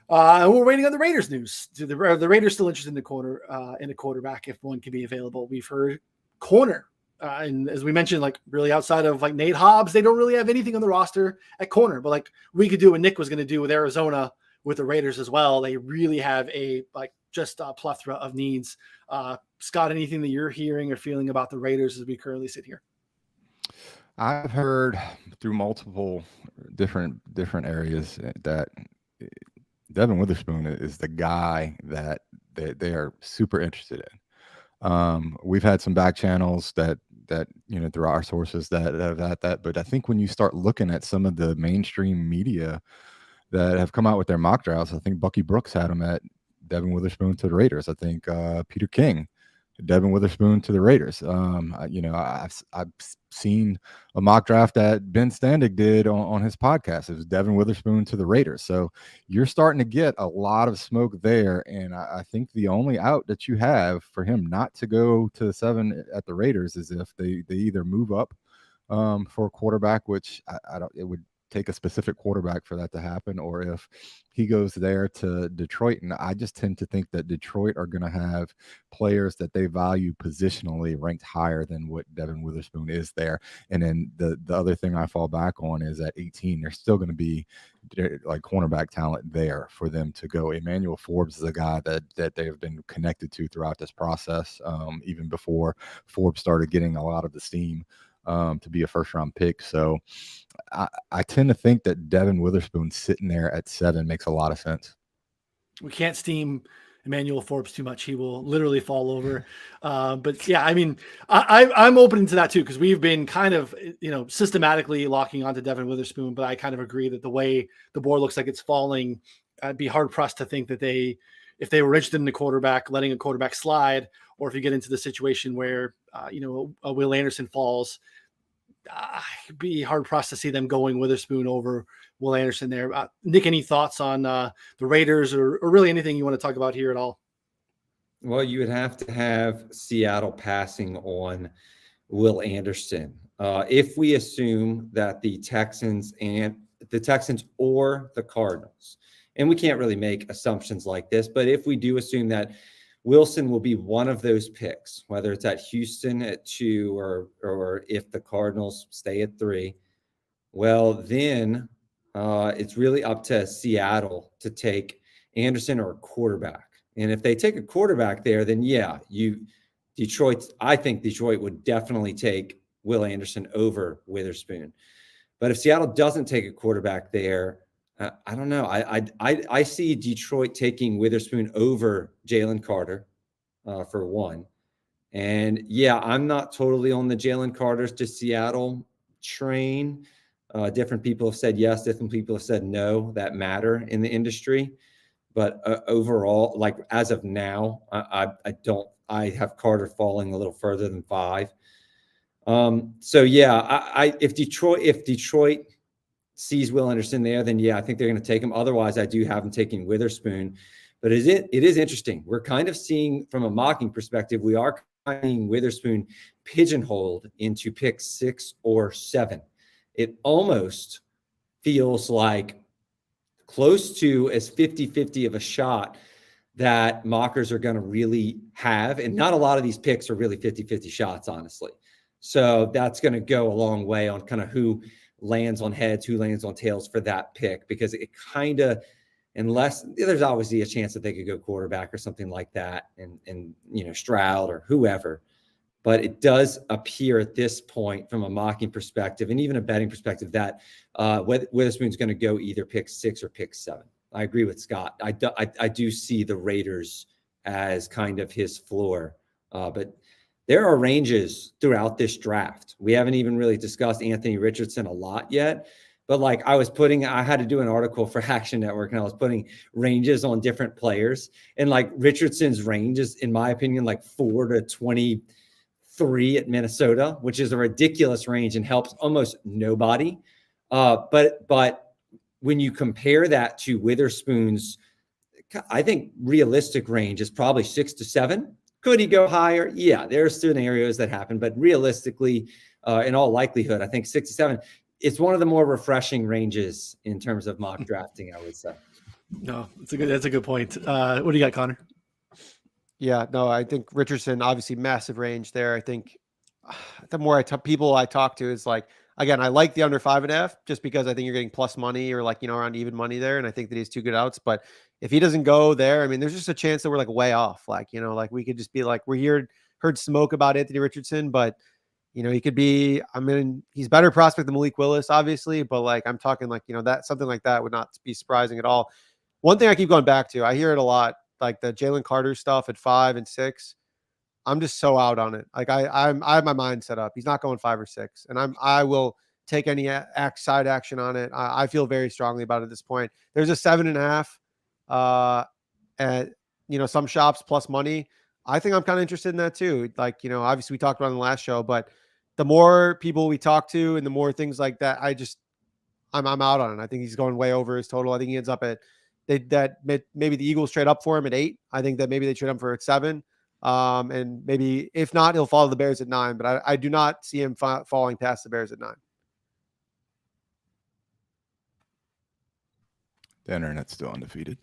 we're waiting on the Raiders news. The Raiders still interested in the quarterback if one can be available. We've heard corner. And as we mentioned, like really outside of like Nate Hobbs, they don't really have anything on the roster at corner, but like we could do what Nick was going to do with Arizona with the Raiders as well. They really have a plethora of needs. Scott, anything that you're hearing or feeling about the Raiders as we currently sit here? I've heard through multiple different areas that Devin Witherspoon is the guy that they are super interested in. We've had some back channels that through our sources that have had that, but I think when you start looking at some of the mainstream media that have come out with their mock drafts, I think Bucky Brooks had him at Devin Witherspoon to the Raiders. I think Peter King, Devin Witherspoon to the Raiders. I've seen a mock draft that Ben Standig did on his podcast. It was Devin Witherspoon to the Raiders. So you're starting to get a lot of smoke there. And I think the only out that you have for him not to go to 7 at the Raiders is if they either move up for a quarterback, which it would take a specific quarterback for that to happen, or if he goes there to Detroit. And I just tend to think that Detroit are going to have players that they value positionally ranked higher than what Devin Witherspoon is there. And then the other thing I fall back on is at 18, there's still going to be like cornerback talent there for them to go. Emmanuel Forbes is a guy that they have been connected to throughout this process, even before Forbes started getting a lot of the steam to be a first-round pick. So I tend to think that Devin Witherspoon sitting there at 7 makes a lot of sense. We can't steam Emmanuel Forbes too much. He will literally fall over. But yeah, I mean, I'm open to that too, because we've been kind of, systematically locking onto Devin Witherspoon, but I kind of agree that the way the board looks like it's falling, I'd be hard pressed to think that if they were interested in the quarterback, letting a quarterback slide, or if you get into the situation where, a Will Anderson falls, I'd be hard pressed to see them going Witherspoon over Will Anderson there. Nick, any thoughts on the Raiders or really anything you want to talk about here at all? Well, you would have to have Seattle passing on Will Anderson. If we assume that the Texans or the Cardinals, and we can't really make assumptions like this, but if we do assume that Wilson will be one of those picks, whether it's at Houston at 2 or if the Cardinals stay at 3, well, then it's really up to Seattle to take Anderson or a quarterback. And if they take a quarterback there, then I think Detroit would definitely take Will Anderson over Witherspoon. But if Seattle doesn't take a quarterback there, I don't know. I see Detroit taking Witherspoon over Jalen Carter for 1. And I'm not totally on the Jalen Carter's to Seattle train. Different people have said yes, different people have said no that matter in the industry. But overall, like as of now, I have Carter falling a little further than 5. If Detroit sees Will Anderson there, then I think they're going to take him. Otherwise, I do have him taking Witherspoon. But it is interesting. We're kind of seeing from a mocking perspective, we are seeing Witherspoon pigeonholed into pick 6 or 7. It almost feels like close to as 50-50 of a shot that mockers are going to really have. And not a lot of these picks are really 50-50 shots, honestly. So that's going to go a long way on kind of who lands on heads, who lands on tails for that pick, because it kind of, unless there's obviously a chance that they could go quarterback or something like that, and Stroud or whoever, but it does appear at this point from a mocking perspective and even a betting perspective that Witherspoon's going to go either pick 6 or pick 7. I agree with Scott. I do see the Raiders as kind of his floor, but there are ranges throughout this draft. We haven't even really discussed Anthony Richardson a lot yet, but I had to do an article for Action Network, and I was putting ranges on different players, and like Richardson's range is, in my opinion, like 4 to 25 3 at Minnesota, which is a ridiculous range and helps almost nobody. But when you compare that to Witherspoon's, I think realistic range is probably 6 to 7. Could he go higher? Yeah, there are scenarios that happen, but realistically, in all likelihood, I think 6 to 7. It's one of the more refreshing ranges in terms of mock drafting, I would say. No, that's a good point. What do you got, Connor? Yeah, no, I think Richardson, obviously massive range there. I think the more people I talk to is like, again, I like the under 5.5 just because I think you're getting plus money or like, around even money there. And I think that he's 2 good outs, but if he doesn't go there, I mean, there's just a chance that we're like way off. Like, like we could just be like, heard smoke about Anthony Richardson, but he could be, he's better prospect than Malik Willis, obviously, but like, I'm talking like, that something like that would not be surprising at all. One thing I keep going back to, I hear it a lot, like the Jalen Carter stuff at 5 and 6. I'm just so out on it. Like I have my mind set up. He's not going 5 or 6, and I will take any side action on it. I feel very strongly about it at this point. There's a 7.5 at some shops plus money. I think I'm kind of interested in that too. Like obviously we talked about it in the last show, but the more people we talk to and the more things like that, I'm out on it. I think he's going way over his total. I think he ends up at maybe the Eagles trade up for him at 8. I think that maybe they trade him for at 7. And maybe if not, he'll follow the Bears at 9, but I do not see him falling past the Bears at 9. The internet's still undefeated.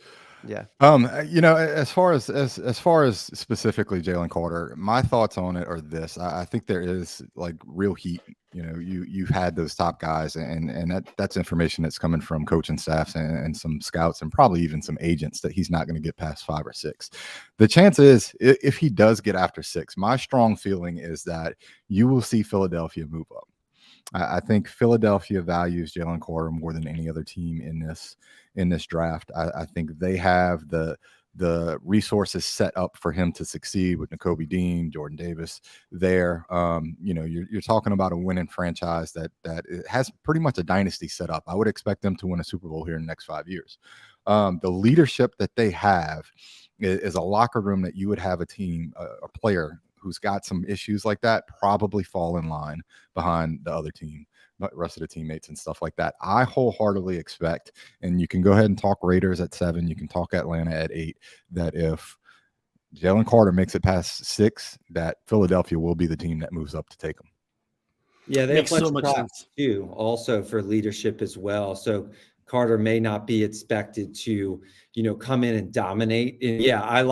Yeah. As far as specifically Jalen Carter, my thoughts on it are this. I think there is like real heat. You've had those top guys, and that's information that's coming from coaching staffs and some scouts and probably even some agents that he's not going to get past 5 or 6. The chance is if he does get after 6, my strong feeling is that you will see Philadelphia move up. I think Philadelphia values Jalen Carter more than any other team in this draft. I think they have the resources set up for him to succeed with Nakobe Dean, Jordan Davis there. You're talking about a winning franchise that it has pretty much a dynasty set up. I would expect them to win a Super Bowl here in the next 5 years. The leadership that they have is a locker room that you would have a team, a player who's got some issues like that probably fall in line behind the other team, the rest of the teammates and stuff like that. I wholeheartedly expect, and you can go ahead and talk Raiders at 7, you can talk Atlanta at 8, that if Jalen Carter makes it past 6, that Philadelphia will be the team that moves up to take him. Yeah, they Makes have so much sense too, also for leadership as well. So Carter may not be expected to, come in and dominate. And yeah,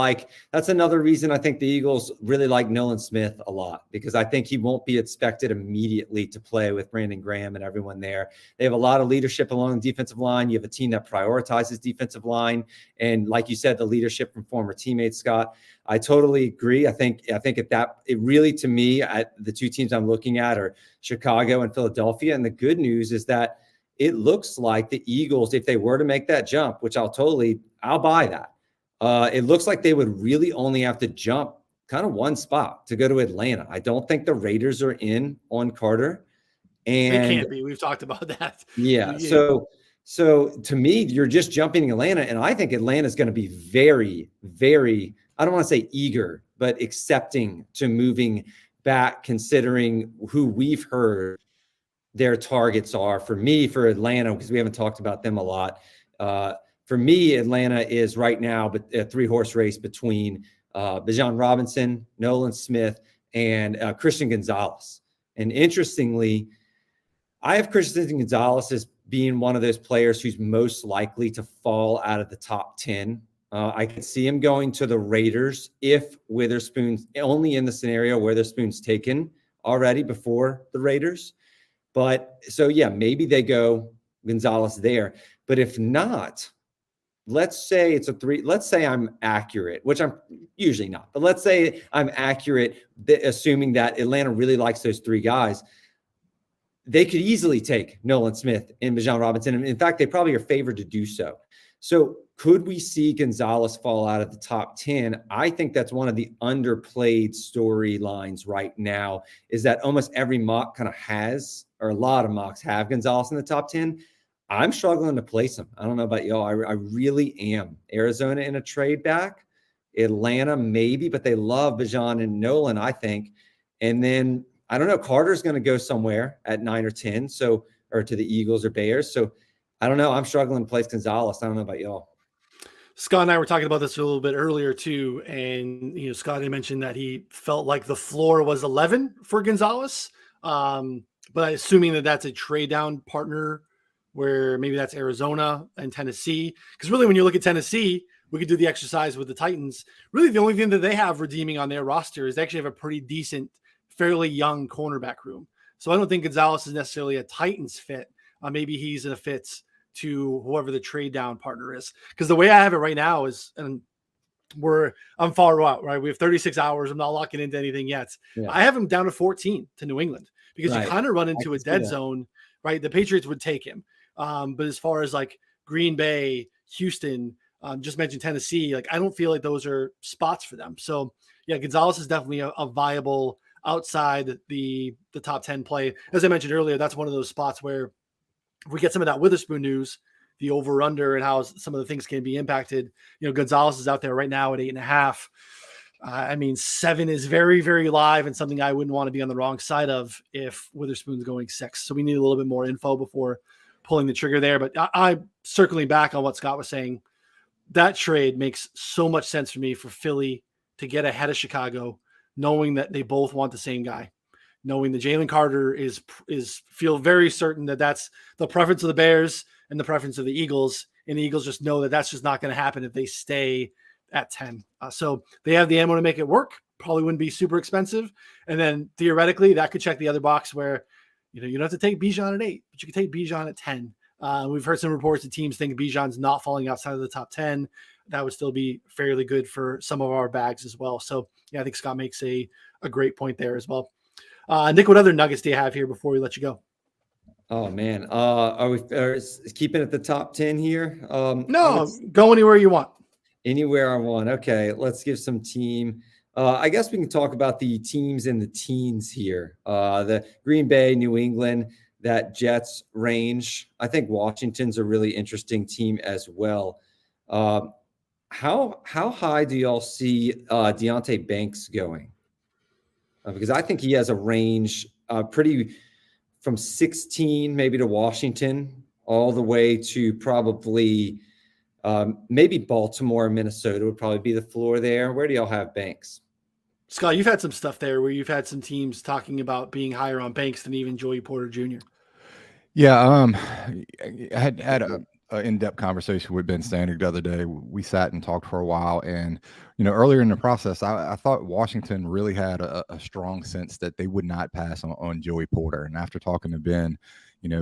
that's another reason I think the Eagles really like Nolan Smith a lot, because I think he won't be expected immediately to play with Brandon Graham and everyone there. They have a lot of leadership along the defensive line. You have a team that prioritizes defensive line. And like you said, the leadership from former teammates, Scott, I totally agree. I think it really, to me, the 2 teams I'm looking at are Chicago and Philadelphia. And the good news is that it looks like the Eagles, if they were to make that jump, which I'll buy that. It looks like they would really only have to jump kind of 1 spot to go to Atlanta. I don't think the Raiders are in on Carter. And they can't be. We've talked about that. Yeah. So to me, you're just jumping Atlanta. And I think Atlanta is going to be very, very, I don't want to say eager, but accepting to moving back, considering who we've heard their targets are. For me, for Atlanta, because we haven't talked about them a lot. For me, Atlanta is right now but a 3-horse race between Bijan Robinson, Nolan Smith, and Christian Gonzalez. And interestingly, I have Christian Gonzalez as being one of those players who's most likely to fall out of the top 10. I can see him going to the Raiders if Witherspoon's only in the scenario where Witherspoon's taken already before the Raiders. But so, yeah, maybe they go Gonzalez there. But if not, let's say it's a 3. Let's say I'm accurate, which I'm usually not. But let's say I'm accurate, assuming that Atlanta really likes those 3 guys. They could easily take Nolan Smith and Bijan Robinson. And in fact, they probably are favored to do so. So could we see Gonzalez fall out of the top 10? I think that's one of the underplayed storylines right now, is that almost every mock kind of has, or a lot of mocks have, Gonzalez in the top 10. I'm struggling to place him. I don't know about y'all. I really am. Arizona in a trade back, Atlanta maybe, but they love Bijan and Nolan, I think. And then I don't know, Carter's going to go somewhere at 9 or 10. So, or to the Eagles or Bears. So I don't know. I'm struggling to place Gonzalez. I don't know about y'all. Scott and I were talking about this a little bit earlier too, and Scott had mentioned that he felt like the floor was 11 for Gonzalez, but assuming that that's a trade down partner, where maybe that's Arizona and Tennessee. Because really, when you look at Tennessee, we could do the exercise with the Titans. Really, the only thing that they have redeeming on their roster is they actually have a pretty decent, fairly young cornerback room. So I don't think Gonzalez is necessarily a Titans fit. Maybe he's a fit to whoever the trade down partner is. Because the way I have it right now is, and I'm far out, right? We have 36 hours. I'm not locking into anything yet. Yeah. I have him down to 14 to New England because you kind of run into a dead zone, right? The Patriots would take him. But as far as like Green Bay, Houston, just mentioned Tennessee, like I don't feel like those are spots for them. So yeah, Gonzalez is definitely a viable outside the top 10 play. As I mentioned earlier, that's one of those spots where if we get some of that Witherspoon news, the over under and how some of the things can be impacted. Gonzalez is out there right now at 8.5. I mean, 7 is very, very live and something I wouldn't want to be on the wrong side of if Witherspoon's going 6. So we need a little bit more info before pulling the trigger there. But I'm circling back on what Scott was saying. That trade makes so much sense for me for Philly to get ahead of Chicago, knowing that they both want the same guy. Knowing that Jalen Carter is feel very certain that that's the preference of the Bears and the preference of the Eagles, and the Eagles just know that that's just not going to happen if they stay at 10. So they have the ammo to make it work. Probably wouldn't be super expensive, and then theoretically that could check the other box where you don't have to take Bijan at 8, but you can take Bijan at 10. We've heard some reports that teams think Bijan's not falling outside of the top 10. That would still be fairly good for some of our bags as well. So yeah, I think Scott makes a great point there as well. Nick, what other nuggets do you have here before we let you go? Oh man, are we keeping it the top 10 here? No, go anywhere you want. Anywhere I want. Okay, let's give some team. I guess we can talk about the teams in the teens here. The Green Bay, New England, that Jets range. I think Washington's a really interesting team as well. How high do y'all see Deonte Banks going? Because I think he has a range pretty from 16 maybe to Washington all the way to probably maybe Baltimore, Minnesota would probably be the floor there. Where do y'all have Banks? Scott, you've had some stuff there where you've had some teams talking about being higher on Banks than even Joey Porter Jr. Yeah, I had an in-depth conversation with Ben Standard the other day. We sat and talked for a while, and earlier in the process, I thought Washington really had a strong sense that they would not pass on Joey Porter. And after talking to Ben,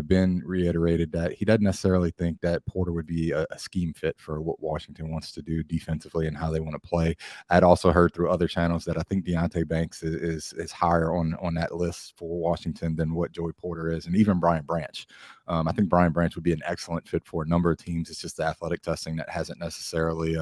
Ben reiterated that he doesn't necessarily think that Porter would be a scheme fit for what Washington wants to do defensively and how they want to play. I'd also heard through other channels that I think Deonte Banks is higher on that list for Washington than what Joey Porter is, and even Brian Branch. I think Brian Branch would be an excellent fit for a number of teams. It's just the athletic testing that hasn't necessarily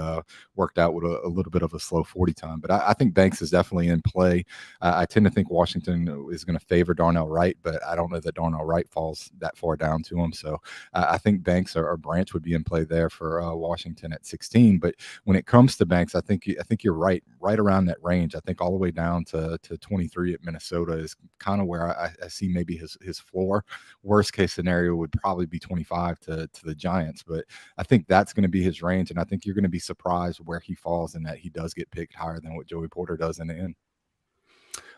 worked out with a little bit of a slow 40 time. But I think Banks is definitely in play. I tend to think Washington is going to favor Darnell Wright, but I don't know that Darnell Wright falls that far down to him. So I think Banks or Branch would be in play there for Washington at 16. But when it comes to Banks, I think you're right around that range. I think all the way down to 23 at Minnesota is kind of where I see maybe his floor. Worst case scenario would probably be 25 to the Giants, but I think that's going to be his range, and I think you're going to be surprised where he falls and that he does get picked higher than what Joey Porter does in the end.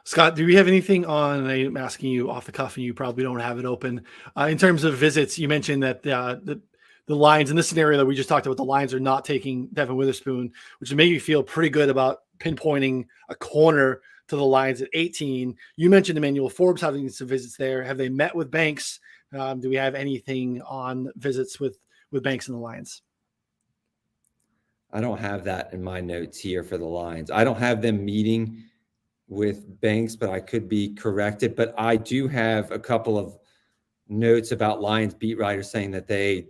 Scott, do we have anything on? I'm asking you off the cuff, and you probably don't have it open. In terms of visits, you mentioned that the Lions in this scenario that we just talked about, the Lions are not taking Devin Witherspoon, which would make you feel pretty good about pinpointing a corner to the Lions at 18. You mentioned Emmanuel Forbes having some visits there. Have they met with Banks? Do we have anything on visits with Banks and the Lions? I don't have that in my notes here for the Lions. I don't have them meeting with Banks, but I could be corrected. But I do have a couple of notes about Lions beat writers saying that they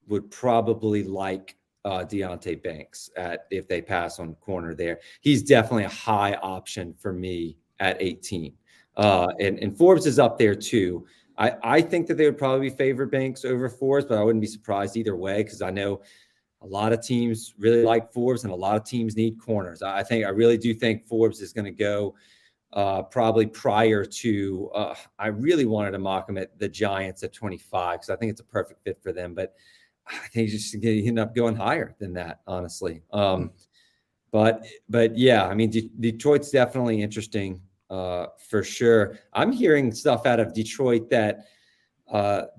would probably like Deonte Banks if they pass on corner there. He's definitely a high option for me at 18. And Forbes is up there too. I think that they would probably favor Banks over Forbes, but I wouldn't be surprised either way because I know a lot of teams really like Forbes and a lot of teams need corners. I really do think Forbes is going to go probably prior to, I really wanted to mock him at the Giants at 25 because I think it's a perfect fit for them. But I think he's just going to end up going higher than that, honestly. But yeah, I mean, Detroit's definitely interesting for sure. I'm hearing stuff out of Detroit that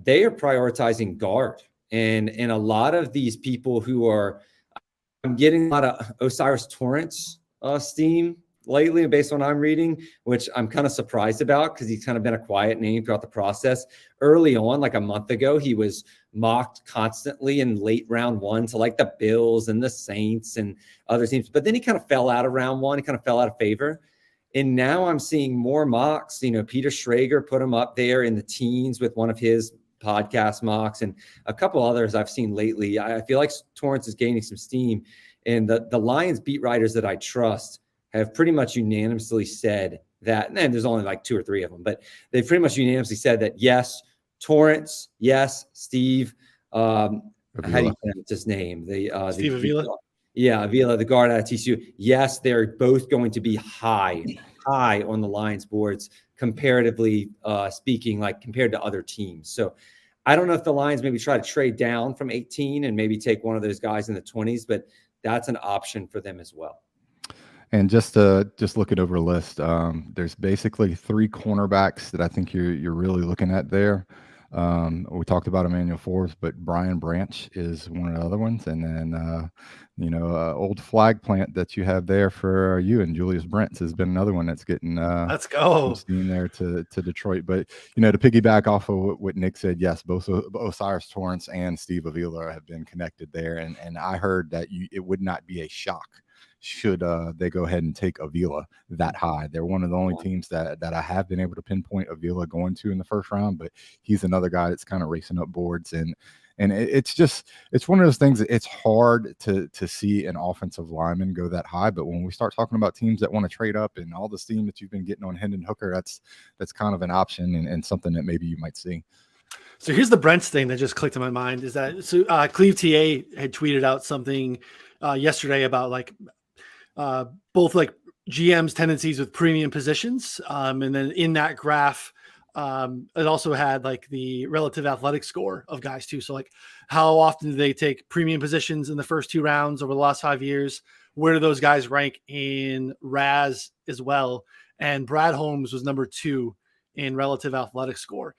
they are prioritizing guard, and a lot of these people who are, I'm getting a lot of Osiris Torrance steam lately based on what I'm reading, which I'm kind of surprised about because he's kind of been a quiet name throughout the process. Early on, like a month ago, he was mocked constantly in late round 1 to like the Bills and the Saints and other teams. But then he kind of fell out of round 1. He kind of fell out of favor. And now I'm seeing more mocks. Peter Schrager put him up there in the teens with one of his podcast mocks, and a couple others I've seen lately. I feel like Torrance is gaining some steam, and the Lions beat writers that I trust have pretty much unanimously said that, and there's only like 2 or 3 of them, but they've pretty much unanimously said that yes, Torrance, yes, Steve, how do you pronounce his name? Steve Avila. Yeah, Avila, the guard out of TCU. Yes, they're both going to be high on the Lions boards, comparatively speaking, like compared to other teams. So I don't know if the Lions maybe try to trade down from 18 and maybe take one of those guys in the 20s, but that's an option for them as well. And just looking over a list, there's basically 3 cornerbacks that I think you're really looking at there. We talked about Emmanuel Forbes, but Brian Branch is one of the other ones. And then, old flag plant that you have there for you and Julius Brents has been another one that's getting let's go some steam there to Detroit. But, to piggyback off of what Nick said, yes, both Osiris Torrance and Steve Avila have been connected there. And I heard that it would not be a shock should they go ahead and take Avila that high. They're one of the only teams that I have been able to pinpoint Avila going to in the first round, but he's another guy that's kind of racing up boards. And it's one of those things that it's hard to see an offensive lineman go that high. But when we start talking about teams that want to trade up and all the steam that you've been getting on Hendon Hooker, that's kind of an option and something that maybe you might see. So here's the Brents thing that just clicked in my mind is that Cleve TA had tweeted out something yesterday about both like GM's tendencies with premium positions. And then in that graph, it also had like the relative athletic score of guys too. So like how often do they take premium positions in the first 2 rounds over the last 5 years? Where do those guys rank in RAS as well? And Brad Holmes was number 2 in relative athletic score.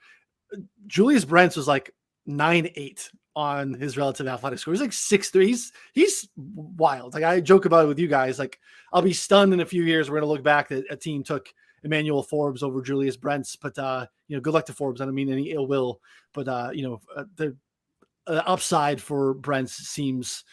Julius Brents was like 9.8 on his relative athletic score. He's like 6'3". He's wild. Like I joke about it with you guys. Like I'll be stunned in a few years. We're going to look back that a team took Emmanuel Forbes over Julius Brents, but good luck to Forbes. I don't mean any ill will, but the upside for Brents seems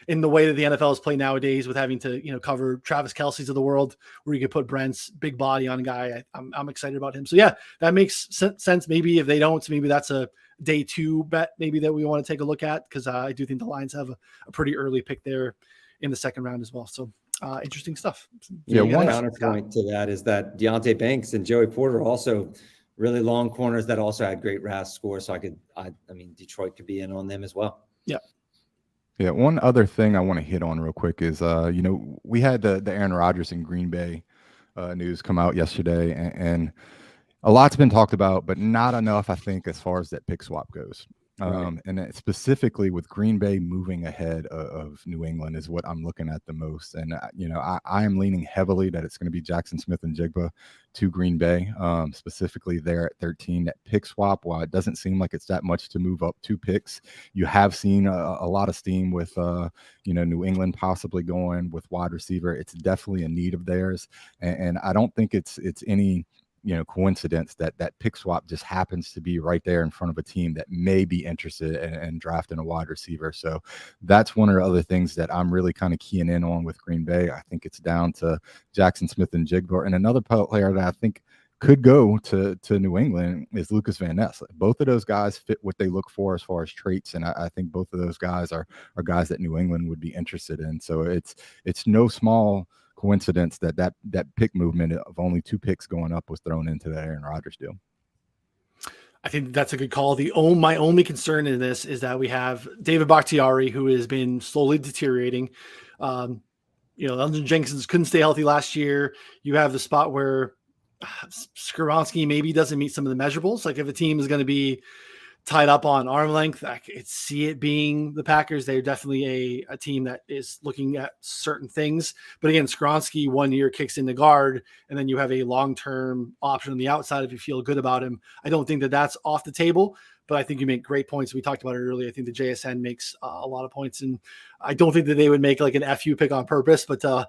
in the way that the NFL is played nowadays with having to, cover Travis Kelce's of the world where you could put Brent's big body on a guy. I'm excited about him. So yeah, that makes sense. Maybe if they don't, maybe that's a day 2 bet maybe that we want to take a look at. Cause I do think the Lions have a pretty early pick there in the second round as well. So interesting stuff. Yeah. One counterpoint to that is that Deontay Banks and Joey Porter are also really long corners that also had great RAS scores. So I mean, Detroit could be in on them as well. Yeah. Yeah, one other thing I want to hit on real quick is, we had the Aaron Rodgers in Green Bay news come out yesterday, and a lot's been talked about, but not enough, I think, as far as that pick swap goes. Right. And specifically with Green Bay moving ahead of New England is what I'm looking at the most. And, I am leaning heavily that it's going to be Jackson Smith and Jigba to Green Bay, specifically there at 13. That pick swap, while it doesn't seem like it's that much to move up 2 picks, you have seen a lot of steam with, New England possibly going with wide receiver. It's definitely a need of theirs. And I don't think it's any coincidence that pick swap just happens to be right there in front of a team that may be interested in drafting a wide receiver. So that's one of the other things that I'm really kind of keying in on with Green Bay. I think it's down to Jackson Smith and Jigba, and another player that I think could go to New England is Lucas Van Ness. Both of those guys fit what they look for as far as traits, and I think both of those guys are guys that New England would be interested in. So it's no small coincidence that pick movement of only 2 picks going up was thrown into that Aaron Rodgers deal. I think that's a good call. My only concern in this is that we have David Bakhtiari, who has been slowly deteriorating. Elgin Jenkins couldn't stay healthy last year. You have the spot where Skoronski maybe doesn't meet some of the measurables. Like if a team is going to be tied up on arm length, I could see it being the Packers. They're definitely a team that is looking at certain things. But again, Skoronski 1 year kicks in the guard, and then you have a long-term option on the outside if you feel good about him. I don't think that that's off the table, but I think you make great points. We talked about it earlier. I think the JSN makes a lot of points, and I don't think that they would make like an FU pick on purpose, but to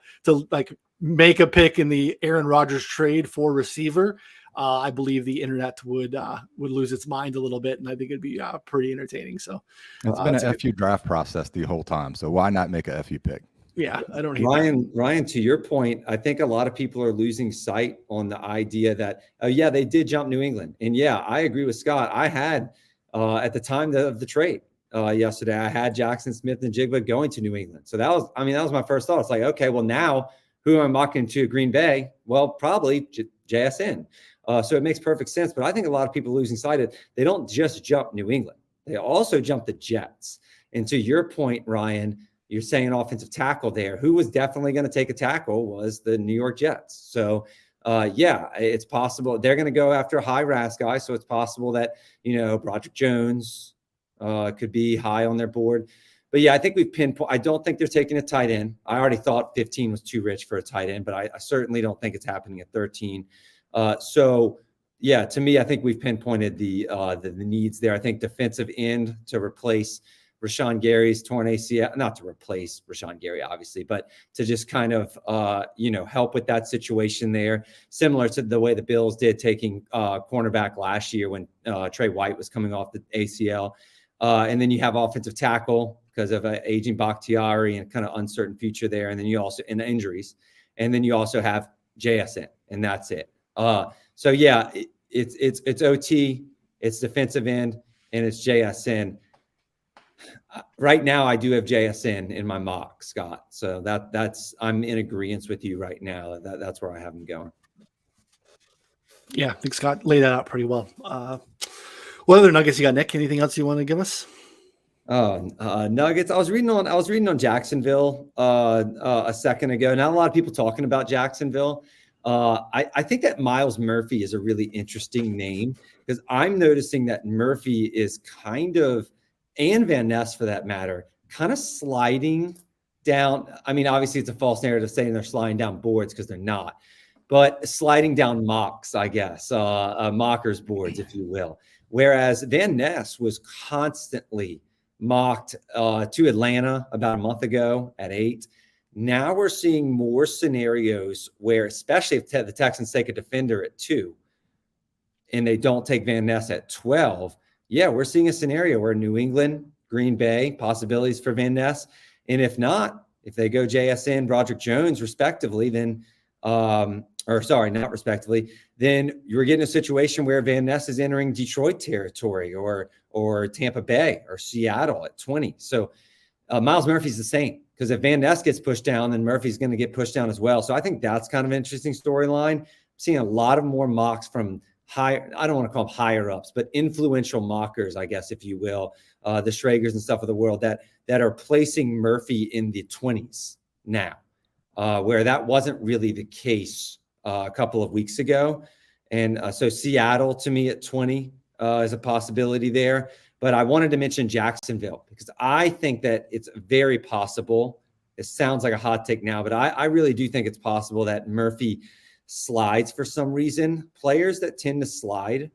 like make a pick in the Aaron Rodgers trade for receiver, I believe the internet would lose its mind a little bit, and I think it'd be pretty entertaining. So it's been an FU draft process the whole time, so why not make a FU pick? Yeah, I don't hate Ryan, to your point, I think a lot of people are losing sight on the idea that, oh yeah, they did jump New England. And yeah, I agree with Scott. I had, at the time of the trade yesterday, I had Jackson Smith and Jigba going to New England. So that was my first thought. It's like, okay, well now who am I mocking to Green Bay? Well, probably JSN. So it makes perfect sense. But I think a lot of people are losing sight of, they don't just jump New England. They also jump the Jets. And to your point, Ryan, you're saying offensive tackle there. Who was definitely going to take a tackle was the New York Jets. So, yeah, it's possible. They're going to go after a high RAS guy. So it's possible that, Broderick Jones could be high on their board. But, yeah, I think we've pinpointed. I don't think they're taking a tight end. I already thought 15 was too rich for a tight end, but I certainly don't think it's happening at 13. So, yeah, to me, I think we've pinpointed the needs there. I think defensive end to replace Rashawn Gary's torn ACL, not to replace Rashawn Gary, obviously, but to just kind of, help with that situation there, similar to the way the Bills did taking cornerback last year when Trey White was coming off the ACL. And then you have offensive tackle because of aging Bakhtiari and kind of uncertain future there. And then you also, in injuries, and then you also have JSN, and that's it. So yeah, it's OT, it's defensive end, and it's JSN. Right now, I do have JSN in my mock, Scott. So that's I'm in agreement with you right now. That's where I have him going. Yeah, I think Scott laid that out pretty well. What other nuggets you got, Nick? Anything else you want to give us? Nuggets. I was reading on Jacksonville a second ago. Not a lot of people talking about Jacksonville. I think that Myles Murphy is a really interesting name because I'm noticing that Murphy is kind of, and Van Ness for that matter, kind of sliding down. I mean, obviously it's a false narrative saying they're sliding down boards because they're not, but sliding down mocks, I guess, mockers boards, if you will. Whereas Van Ness was constantly mocked to Atlanta about a month ago at 8. Now we're seeing more scenarios where, especially if the Texans take a defender at 2 and they don't take Van Ness at 12, yeah, we're seeing a scenario where New England, Green Bay, possibilities for Van Ness. And if not, if they go JSN, Broderick Jones, respectively, then, not respectively, then you're getting a situation where Van Ness is entering Detroit territory or Tampa Bay or Seattle at 20. So Myles Murphy's the same, because if Van Ness gets pushed down, then Murphy's going to get pushed down as well. So I think that's kind of an interesting storyline. I'm seeing a lot of more mocks from higher, I don't want to call them higher ups, but influential mockers, I guess, if you will, the Schragers and stuff of the world that are placing Murphy in the 20s now, where that wasn't really the case a couple of weeks ago. And so Seattle to me at 20 is a possibility there. But I wanted to mention Jacksonville because I think that it's very possible. It sounds like a hot take now, but I really do think it's possible that Murphy slides for some reason. Players that tend to slide,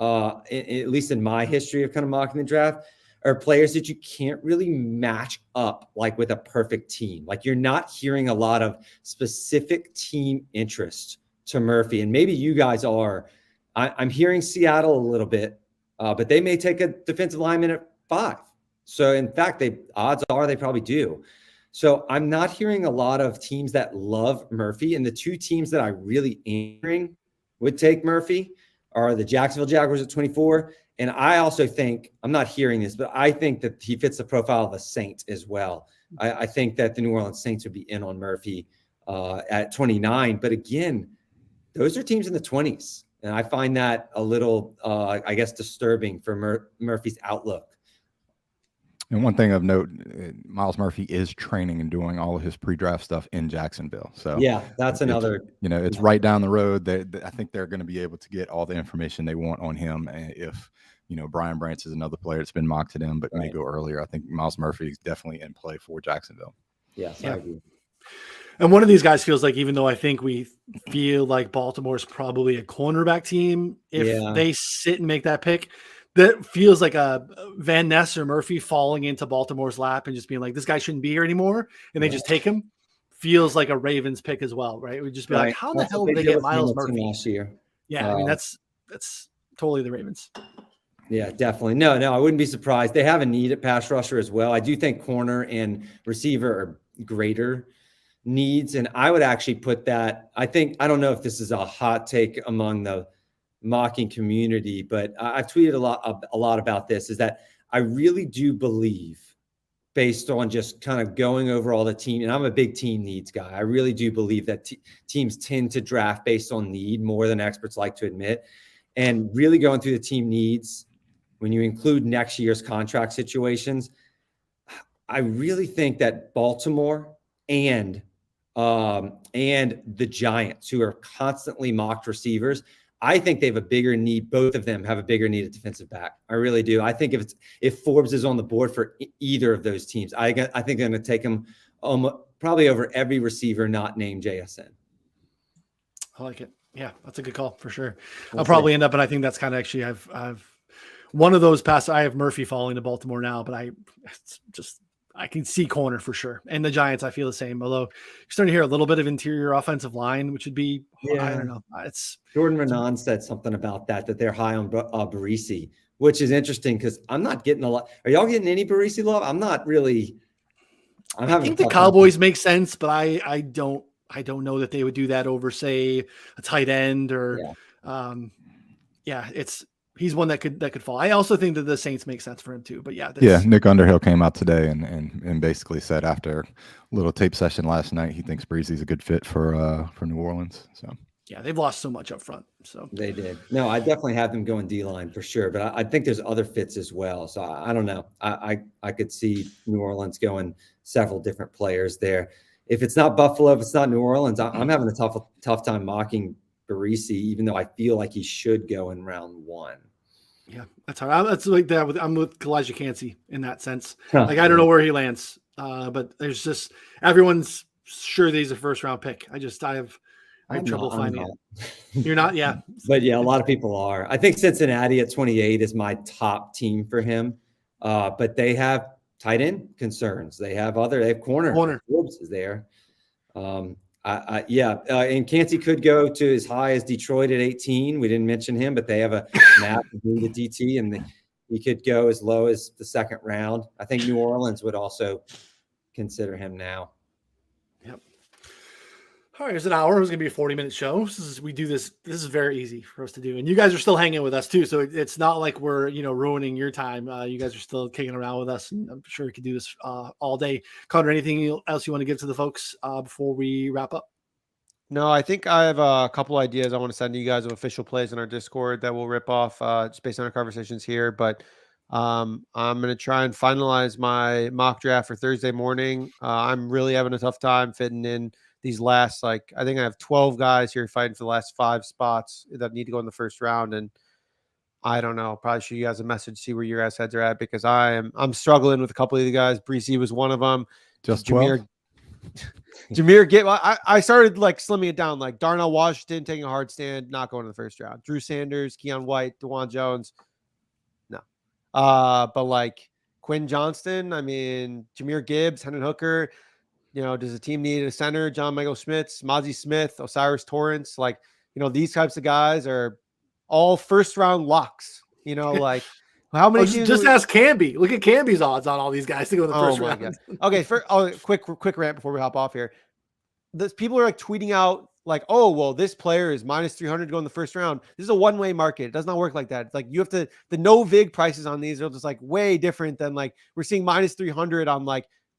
at least in my history of kind of mocking the draft, are players that you can't really match up like with a perfect team. Like you're not hearing a lot of specific team interest to Murphy. And maybe you guys are. I'm hearing Seattle a little bit, but they may take a defensive lineman at 5. So in fact, odds are they probably do. So I'm not hearing a lot of teams that love Murphy. And the 2 teams that I really am hearing would take Murphy are the Jacksonville Jaguars at 24. And I also think, I'm not hearing this, but I think that he fits the profile of a Saint as well. I think that the New Orleans Saints would be in on Murphy at 29. But again, those are teams in the 20s. And I find that a little, disturbing for Murphy's outlook. And one thing of note, Myles Murphy is training and doing all of his pre-draft stuff in Jacksonville. So Yeah, that's another. It's right down the road. I think they're going to be able to get all the information they want on him. And if Brian Branch is another player that's been mocked to them, but may go earlier, I think Myles Murphy is definitely in play for Jacksonville. Yes, yeah. I agree. And one of these guys feels like, even though I think we feel like Baltimore's probably a cornerback team, if they sit and make that pick, that feels like a Van Ness or Murphy falling into Baltimore's lap and just being like, this guy shouldn't be here anymore. And they just take him. Feels like a Ravens pick as well, right? We'd just be like, how the hell did they get Myles Murphy last year? Yeah, I mean, that's totally the Ravens. Yeah, definitely. No, I wouldn't be surprised. They have a need at pass rusher as well. I do think corner and receiver are greater needs. And I would actually put that, I don't know if this is a hot take among the mocking community, but I've tweeted a lot about this, is that I really do believe, based on just kind of going over all the team, and I'm a big team needs guy, I really do believe that teams tend to draft based on need more than experts like to admit. And really going through the team needs, when you include next year's contract situations, I really think that Baltimore and the Giants, who are constantly mocked receivers, I think they have a bigger need. Both of them have a bigger need at defensive back. I really do. I think if Forbes is on the board for either of those teams, I think they're going to take him probably over every receiver not named JSN. I like it. Yeah, that's a good call for sure. I'll probably end up, and I think that's kind of actually I've one of those passes. I have Murphy falling to Baltimore now, but I can see corner for sure. And the Giants, I feel the same. Although you're starting to hear a little bit of interior offensive line, which would be, I don't know. Jordan Renan said something about that they're high on Barisi, which is interesting because I'm not getting a lot. Are y'all getting any Barisi love? I'm not really. I think the Cowboys make sense, but I don't know that they would do that over, say, a tight end or, he's one that could fall. I also think that the Saints make sense for him too. But Nick Underhill came out today and basically said after a little tape session last night, he thinks Breezy's a good fit for New Orleans. So yeah, they've lost so much up front. So they did. No, I definitely have them going D-line for sure. But I think there's other fits as well. So I don't know. I could see New Orleans going several different players there. If it's not Buffalo, if it's not New Orleans, I'm having a tough time mocking Barisi, even though I feel like he should go in round 1. Yeah, that's hard. That's like that. I'm with Elijah Cansey in that sense. Like, I don't know where he lands, but there's just everyone's sure that he's a first round pick. I have trouble finding it. You're not, yeah. But yeah, a lot of people are. I think Cincinnati at 28 is my top team for him. But they have tight end concerns. They have corner. Forbes is there. And Cansey could go to as high as Detroit at 18. We didn't mention him, but they have a map of the DT, and he could go as low as the second round. I think New Orleans would also consider him now. Yep. All right, it's an hour. It's going to be a 40-minute show. We do this. This is very easy for us to do. And you guys are still hanging with us too. So it's not like we're, ruining your time. You guys are still kicking around with us. And I'm sure we could do this all day. Connor, anything else you want to give to the folks before we wrap up? No, I think I have a couple ideas I want to send to you guys of official plays in our Discord that we'll rip off just based on our conversations here. But I'm going to try and finalize my mock draft for Thursday morning. I'm really having a tough time fitting in these last, I think I have 12 guys here fighting for the last 5 spots that need to go in the first round. And I don't know, probably shoot you guys a message, see where your guys' heads are at, because I'm struggling with a couple of the guys. Breesy was one of them. Just 12? Jameer, I started slimming it down, like Darnell Washington taking a hard stand, not going to the first round. Drew Sanders, Keon White, DeJuan Jones. No. But Quinn Johnston, Jameer Gibbs, Hendon Hooker, does the team need a center? John Michael Schmitz, Mozzie Smith, Osiris Torrance, these types of guys are all first round locks. How many teams? Just ask Camby. Look at Camby's odds on all these guys to go in the first round. God. Okay, quick rant before we hop off here. People are tweeting out this player is minus 300 to go in the first round. This is a one-way market. It does not work like that. It's you have to, the no vig prices on these are just way different than we're seeing minus 300 on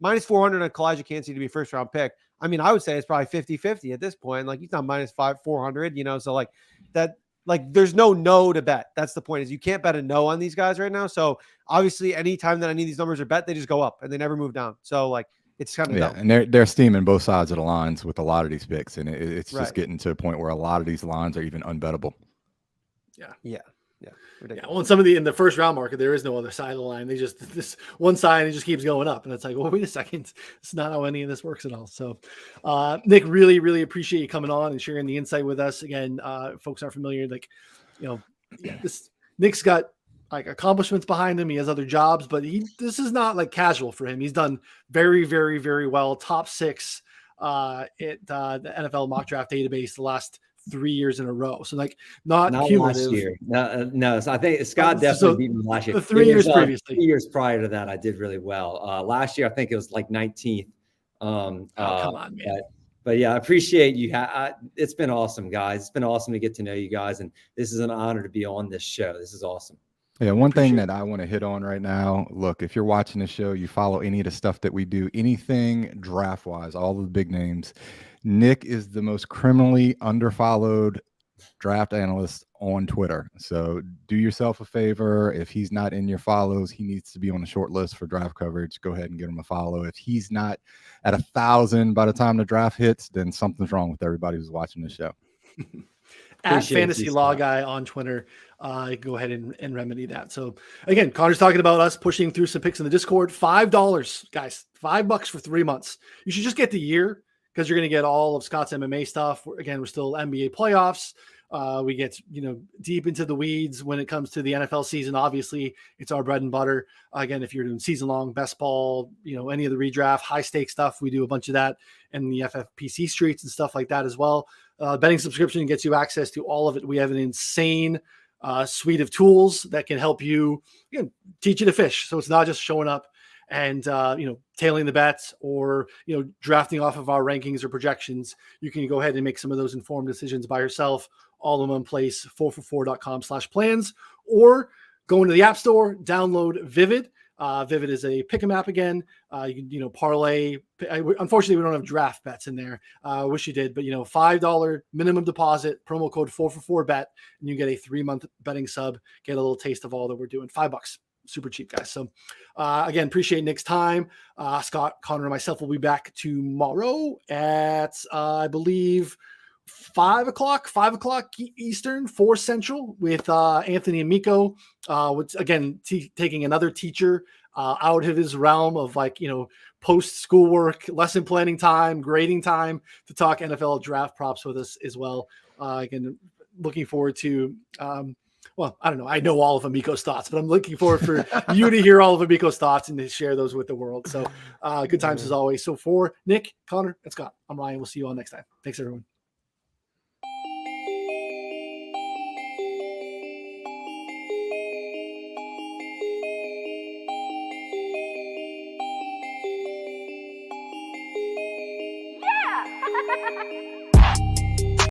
minus 400 on Elijah Cansey to be first round pick. I would say it's probably 50-50 at this point. He's not minus 400, so that like there's no to bet. That's the point, is you can't bet a no on these guys right now. So obviously anytime that any of these numbers are bet, they just go up and they never move down. So like it's kind of dumb. And they're steaming both sides of the lines with a lot of these picks, and it's Right. just getting to a point where a lot of these lines are even unbettable. Yeah. Yeah, well, in some of in the first round market, there is no other side of the line. They just this one side and it just keeps going up, and it's like, well, wait a second, it's not how any of this works at all. So, Nick, really, really appreciate you coming on and sharing the insight with us. Again, folks aren't familiar, like, this Nick's got like accomplishments behind him. He has other jobs, but this is not like casual for him. He's done very, very, very well. Top 6 at the NFL mock draft database the last 3 years in a row. So like not cumulative. Last year. No. So I think Scott definitely beat me last year. The 3 years previously. 3 years prior to that, I did really well. Last year, I think it was like 19th. Come on, man. But yeah, I appreciate you. It's been awesome, guys. It's been awesome to get to know you guys. And this is an honor to be on this show. This is awesome. Yeah, one thing that I want to hit on right now, look, if you're watching the show, you follow any of the stuff that we do, anything draft-wise, all the big names, Nick is the most criminally underfollowed draft analyst on Twitter. So do yourself a favor. If he's not in your follows, he needs to be on the short list for draft coverage. Go ahead and give him a follow. If he's not at 1,000 by the time the draft hits, then something's wrong with everybody who's watching the show. At Fantasy Law Guy on Twitter, go ahead and remedy that. So again, Connor's talking about us pushing through some picks in the Discord. $5, guys, $5 for 3 months. You should just get the year, because you're going to get all of Scott's MMA stuff. Again, we're still NBA playoffs. We get, deep into the weeds when it comes to the NFL season. Obviously, it's our bread and butter. Again, if you're doing season long, best ball, any of the redraft, high stakes stuff, we do a bunch of that in the FFPC streets and stuff like that as well. Betting subscription gets you access to all of it. We have an insane suite of tools that can help you, teach you to fish. So it's not just showing up and, tailing the bets or, drafting off of our rankings or projections. You can go ahead and make some of those informed decisions by yourself, all in one place, 4for4.com/plans, or go into the App Store, download Vivid. Vivid is a pick 'em app again. You can, parlay. Unfortunately, we don't have draft bets in there. I wish you did, but $5 minimum deposit, promo code 4for4bet, and you get a 3-month betting sub. Get a little taste of all that we're doing. $5, super cheap, guys. So again, appreciate Nick's time. Scott, Connor, and myself will be back tomorrow at I believe 5 o'clock Eastern, 4 Central, with Anthony and Miko, which again, taking another teacher out of his realm of post schoolwork, lesson planning time, grading time, to talk NFL draft props with us as well. Again, looking forward to, well, I don't know. I know all of Amiko's thoughts, but I'm looking forward for you to hear all of Amiko's thoughts and to share those with the world. So good times as always. So for Nick, Connor, and Scott, I'm Ryan. We'll see you all next time. Thanks, everyone. Yeah!